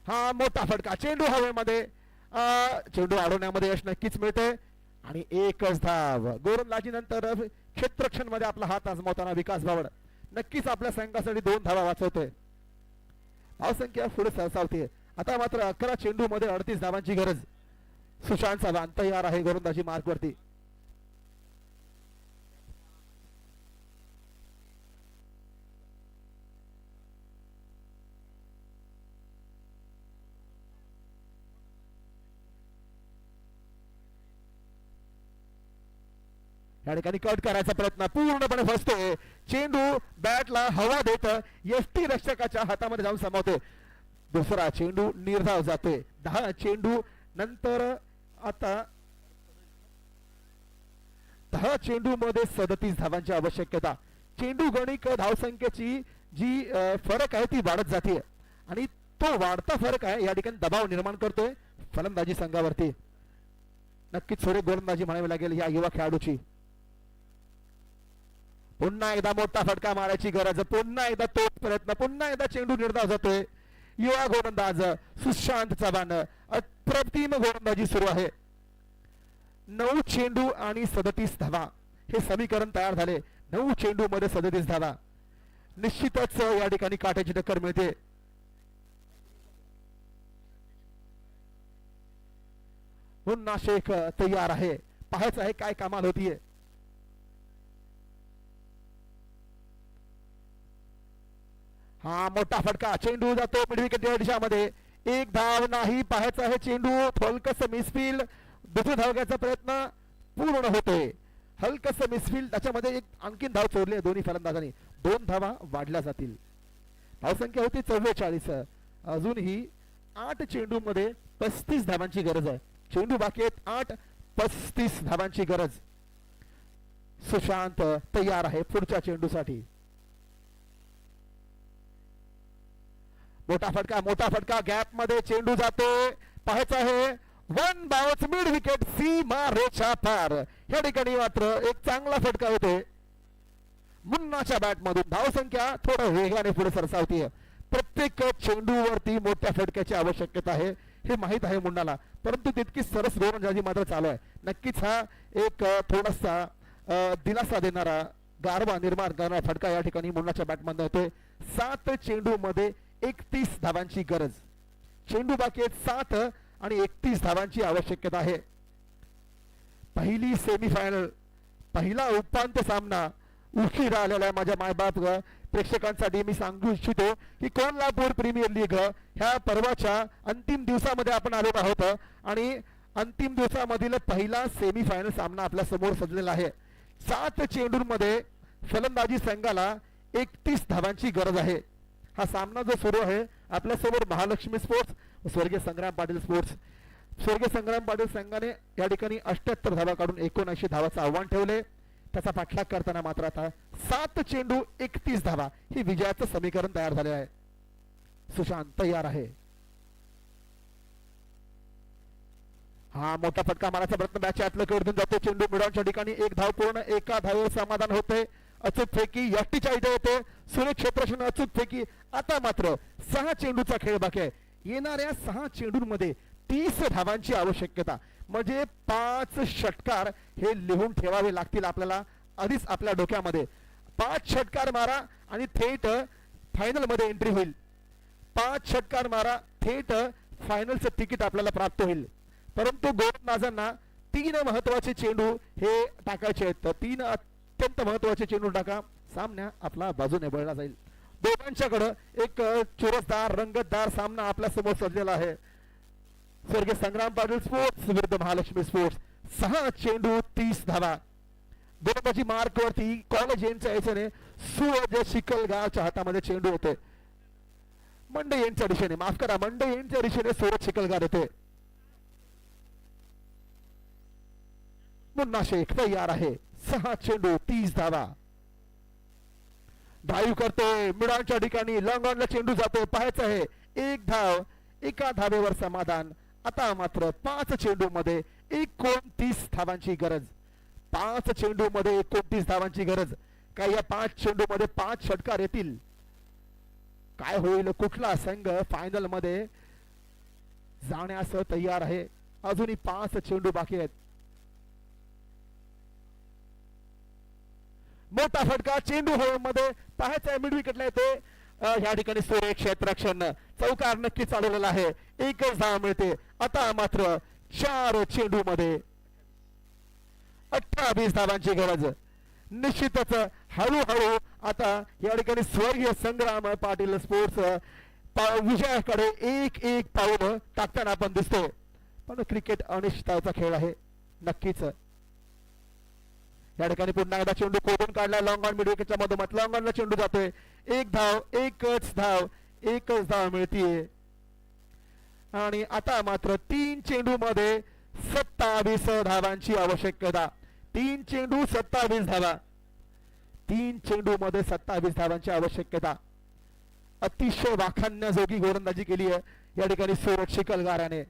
हा मोठा फटका, चेंडू हवेमध्ये, चेंडू अडवण्यामध्ये यश नक्कीच मिळते आणि एकच धाव. गोलंदाजी नंतर क्षेत्ररक्षण मध्ये आपला हात आजमावताना विकास भावड नक्कीच आपल्या संघासाठी 2 धावा वाचवतोय. धावसंख्या पुढे सरसावते. आता मात्र 11 चेंडू मध्ये 38 धावांची गरज. सुशांत चव्हाण तयार आहे गोलंदाजी मार्क वरती. या ठिकाणी कट करायचा प्रयत्न पूर्णपणे फसतोय. चेंडू बॅटला हवा देत यष्टी रक्षकाच्या हातामध्ये जाऊन समावतोय. दुसरा चेंडू निर्धाव जातोय. 10 चेंडू नंतर आता 10 चेंडू मध्ये 37 धावांची आवश्यकता. चेंडू गणिक धावसंख्येची जी फरक आहे ती वाढत जाते आणि तो वाढता फरक आहे या ठिकाणी दबाव निर्माण करतोय फलंदाजी संघावरती. नक्कीच थोडी गोलंदाजी म्हणावी लागेल या युवा खेळाडूची. पुन्हा एकदा मोठा फटका मारायची गरज. पुन्हा एकदा तोच प्रयत्न. पुन्हा एकदा चेंडू निर्धाव जातोय. युवा गोलंदाज सुशांत चव्हाण अप्रतिम गोलंदाजी सुरू आहे. 9 चेंडू आणि 37 धावा हे समीकरण तयार झाले. 9 चेंडू मध्ये 37 धावा. निश्चितच या ठिकाणी काट्याची टक्कर मिळते. पुन्हा शेख तयार आहे. पाहायचं आहे काय कमाल होतीये. हा मोठा फटका. चेंडू जातो मिड विकेट दिशामध्ये. एक धाव नाही. पाहायचं आहे चेंडू हलकस मिसफील्ड. दुसरी धाव घ्यायचा प्रयत्न पूर्ण होतोय. हलकस मिसफील्ड त्याच्यामध्ये एक आणखीन धाव चोरली दोन्ही फलंदाजांनी. 2 धावा वाढल्या जातील. धावसंख्या होती 44. अजूनही 8 चेंडू मध्ये 35 धावांची गरज आहे. चेंडू बाकी आहेत 8. 35 धावांची गरज. सुशांत तयार आहे पुढच्या चेंडूसाठी. मोठा फटका गॅप मध्ये चेंडू जातोय. पाहायचं आहे 1 बाउन्स मिड विकेट सीमा रेषा पार. या ठिकाणी मात्र एक चांगला फटका होतोय मुन्नाच्या बॅट मधून. धावसंख्या थोडं वेगाने पुढे सरसावतीये. प्रत्येक चेंडूवरती मोठ्या फटक्याची आवश्यकता आहे हे माहित आहे मुन्नाला, परंतु तितकी सरस गोलंदाजी मात्र चालू आहे. नक्कीच हा एक थोडासा दिलासा देणारा गारवा निर्माण करणारा फटका या ठिकाणी मुन्नाच्या बॅटमधून होतोय. 7 चेंडू मध्ये 31 धावांची गरज. चेंडू बाकी आहेत 7 आणि 31 धावांची आवश्यकता आहे. पहिली सेमीफायनल, पहिला उपांत्य सामना उशिरा आलेला आहे. माझ्या मायबाप प्रेक्षकांसाठी मी सांगू इच्छितो की कोल्हापूर प्रीमियर लीग ह्या पर्वाच्या अंतिम दिवसामध्ये आपण आलेलो आहोत आणि अंतिम दिवसामधील पहिला सेमीफायनल सामना आपल्या समोर सजलेला आहे. 7 चेंडूंमध्ये फलंदाजी संघाला 31 धावांची गरज आहे. हा सामना जो सुरू आहे आपल्या समोर महालक्ष्मी स्पोर्ट्स स्वर्गीय संग्राम पाटील स्पोर्ट्स. स्वर्गीय संग्राम पाटील संघाने या ठिकाणी 78 धावा काढून 79 धावाचं आव्हान ठेवले. त्याचा पाठलाग करताना मात्र आता 7 चेंडू 31 धावा ही विजयाचं समीकरण तयार झाले आहे. सुशांत तयार आहे. हा मोठा फटका मारायचा प्रयत्न मॅचच्या आतलं कडून जातो. चेंडू मिडॉनच्या ठिकाणी 1 धाव पूर्ण. एका धावेवर समाधान होते. अचूक फेकी यष्टीच्या इथे होते. सुरेश क्षेत्रक्षण अचूक फेकी. आता मात्र 6 चेंडूचा खेळ बाकी आहे. येणाऱ्या 6 चेंडूंमध्ये 30 धावांची आवश्यकता. म्हणजे 5 षटकार हे लिहून ठेवावे लागतील आपल्याला आधीच आपल्या डोक्यामध्ये. 5 षटकार मारा आणि थेट फायनल मध्ये एंट्री होईल. 5 षटकार मारा थेट फायनलचं तिकीट आपल्याला प्राप्त होईल. परंतु गोलंदाजांना 3 महत्वाचे चेंडू हे टाकायचे आहेत. 3 अत्यंत महत्वाचे चेंडू टाका. सामना आपला बाजूने वळला जाईल. दोघांच्याकडे एक चुरसदार रंगतदार सामना आपल्या समोर सजलेला आहे. स्वर्गीय संग्राम पाटील स्पोर्ट्स विरुद्ध महालक्ष्मी स्पोर्ट्स. 6 चेंडू 30 धावा. गोलंदाजी मार्क वरती कॉलेज यांच्या याच्याने सूरज शिकलगावच्या हातामध्ये चेंडू होते. मंडे यांच्या दिशेने माफ करा मंडे यांच्या दिशेने सूरज शिकलगाव येते. मुन्ना शेख तयार आहे. 6 चेंडू 30 धावा. ड्राईव्ह करतोय मिडानच्या ठिकाणी. लॉंग ऑनला चेंडू जातोय. पाहायचं आहे 1 धाव. एका धावेवर समाधान. आता मात्र 5 चेंडू मध्ये 29 धावांची गरज. 5 चेंडू मध्ये 29 धावांची गरज. काय या 5 चेंडू मध्ये 5 षटकार येतील? काय होईल? कुठला संघ फायनल मध्ये जाण्यास तयार आहे? अजूनही 5 चेंडू बाकी आहेत. मोठा फटका चेंडू होल मध्ये. पाहायचा मिड विकेटला येते. या ठिकाणी सुरेश क्षेत्रक्षण चौकार नक्की चालवलेला आहे. एकच धाव मिळते. आता मात्र 4 चेंडू मध्ये 28 धावांची गरज. निश्चितच हळूहळू आता या ठिकाणी स्वर्गीय संग्राम पाटील स्पोर्ट्स विजयाकडे एक पाऊल टाकताना आपण दिसतो. पण क्रिकेट अनिश्चिततेचा खेळ आहे नक्कीच. या ठिकाणी पुन्हा एकदा चेंडू कोठून काढला लॉंग ऑन मिड विकेटच्या मधोमध. लॉंग ऑनला चेंडू जातोय. एकच धाव मिळतीये. आणि आता मात्र 3 चेंडू मध्ये 27 धावांची आवश्यकता. 3 चेंडू 27 धावा. 3 चेंडू मध्ये 27 धावांची आवश्यकता. अतिशय वाखाणण्याजोगी गोलंदाजी केली आहे या ठिकाणी सूरज शिकलगाराने.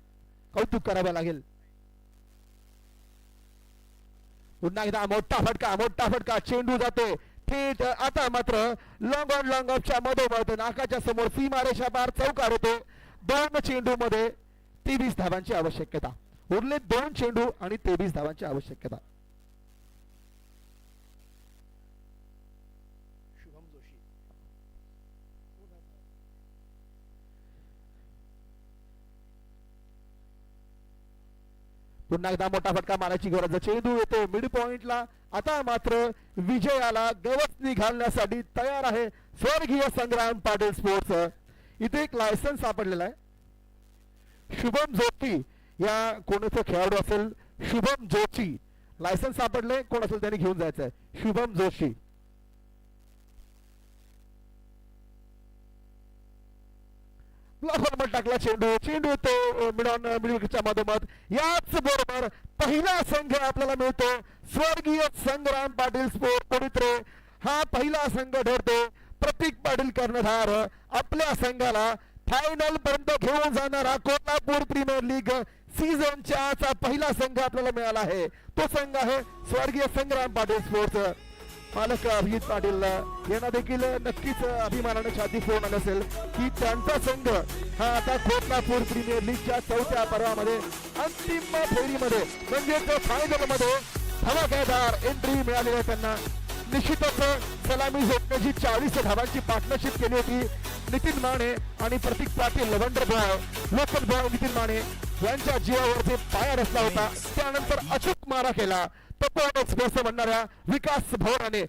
कौतुक करावे लागेल. पुन्हा एकदा मोठा फटका चेंडू जातोय थेट. आता मात्र लॉंग ऑफच्या मधोमध नाकाच्या समोर सीमारेषा पार चौकार होतो. 2 चेंडू मध्ये 23 धावांची आवश्यकता. उरले 2 चेंडू आणि 23 धावांची आवश्यकता. पुन्हा एकदा मोठा फटका मारायची गरज. चेंडू येतो मिड पॉइंटला. आता मात्र विजयाला गवसणी घालण्यासाठी तयार आहे स्वर्गीय संग्राम पाटील स्पोर्ट्स. इथे एक लायसन्स सापडलेला आहे. शुभम जोशी या कोणाचा खेळाडू असेल. शुभम जोशी लायसन्स सापडले. कोण असेल त्यांनी घेऊन जायचं आहे. शुभम जोशी. टाकला चेंडू तो मिड विकेटच्या मधोमध. याच बरोबर पहिला संघ आपल्याला मिळतो स्वर्गीय संग्राम पाटील स्पोर्ट पुणेत्रे. हा पहिला संघ ठरतो. प्रतीक पाटील कर्णधार आपल्या संघाला फायनल पर्यंत घेऊन जाणारा कोल्हापूर प्रीमियर लीग सीझनचा पहिला संघ आपल्याला मिळाला आहे. तो संघ आहे स्वर्गीय संग्राम पाटील स्पोर्ट्स. मालक अभिजित पाटील यांना देखील नक्कीच अभिमानाने छाती फोडणार असेल की त्यांचा संघ हा आता कोल्हापूर प्रीमियर लीगच्या 4थ्या पर्वामध्ये अंतिम फेरीमध्ये म्हणजेच फायनल मध्ये धमाकेदार एंट्री मिळाली आहे त्यांना. निश्चितच सलामी झोपण्याची 40 धावांची पार्टनरशिप केली होती नितीन माने आणि Pratik Patil. Wonder boy local boy Nitin Mane यांच्या जीवावरती पाया रचला होता. त्यानंतर अचूक मारा केला तपोवन एक्सप्रेस म्हणणाऱ्या विकास भवनाने.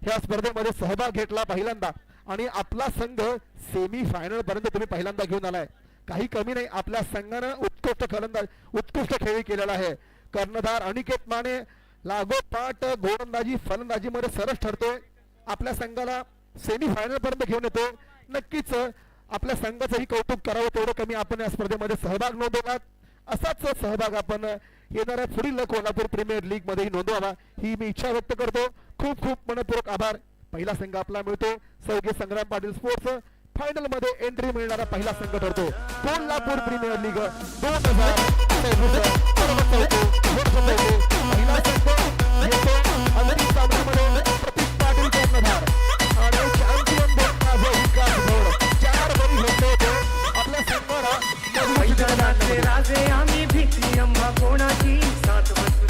ह्या स्पर्धेमध्ये सहभाग घेतला पहिल्यांदा आणि आपला संघ सेमी फायनल पर्यंत तुम्ही पहिल्यांदा घेऊन आलाय. काही कमी नाही. आपल्या संघानं उत्कृष्ट खेळी केलेला आहे. कर्णधार अनिकेत माने लागोपाठ गोलंदाजी फलंदाजी मध्ये सरस ठरतोय. आपल्या संघाला सेमी फायनल पर्यंत घेऊन येतो. नक्कीच आपल्या संघाचंही कौतुक करावं तेवढं कमी. आपण या स्पर्धेमध्ये सहभाग नोंदवला. असाच सहभाग आपण येणाऱ्या पुढील कोल्हापूर प्रीमियर लीग मध्ये नोंदवावा ही मी इच्छा व्यक्त करतो. खूप मनपूर्वक आभार. पहिला संघ आपला मिळतो स्वर्गीय संग्राम पाटील स्पोर्ट्स. फायनल मध्ये एंट्री मिळणारा पहिला संघ ठरतो कोल्हापूर प्रीमियर लीग 2024.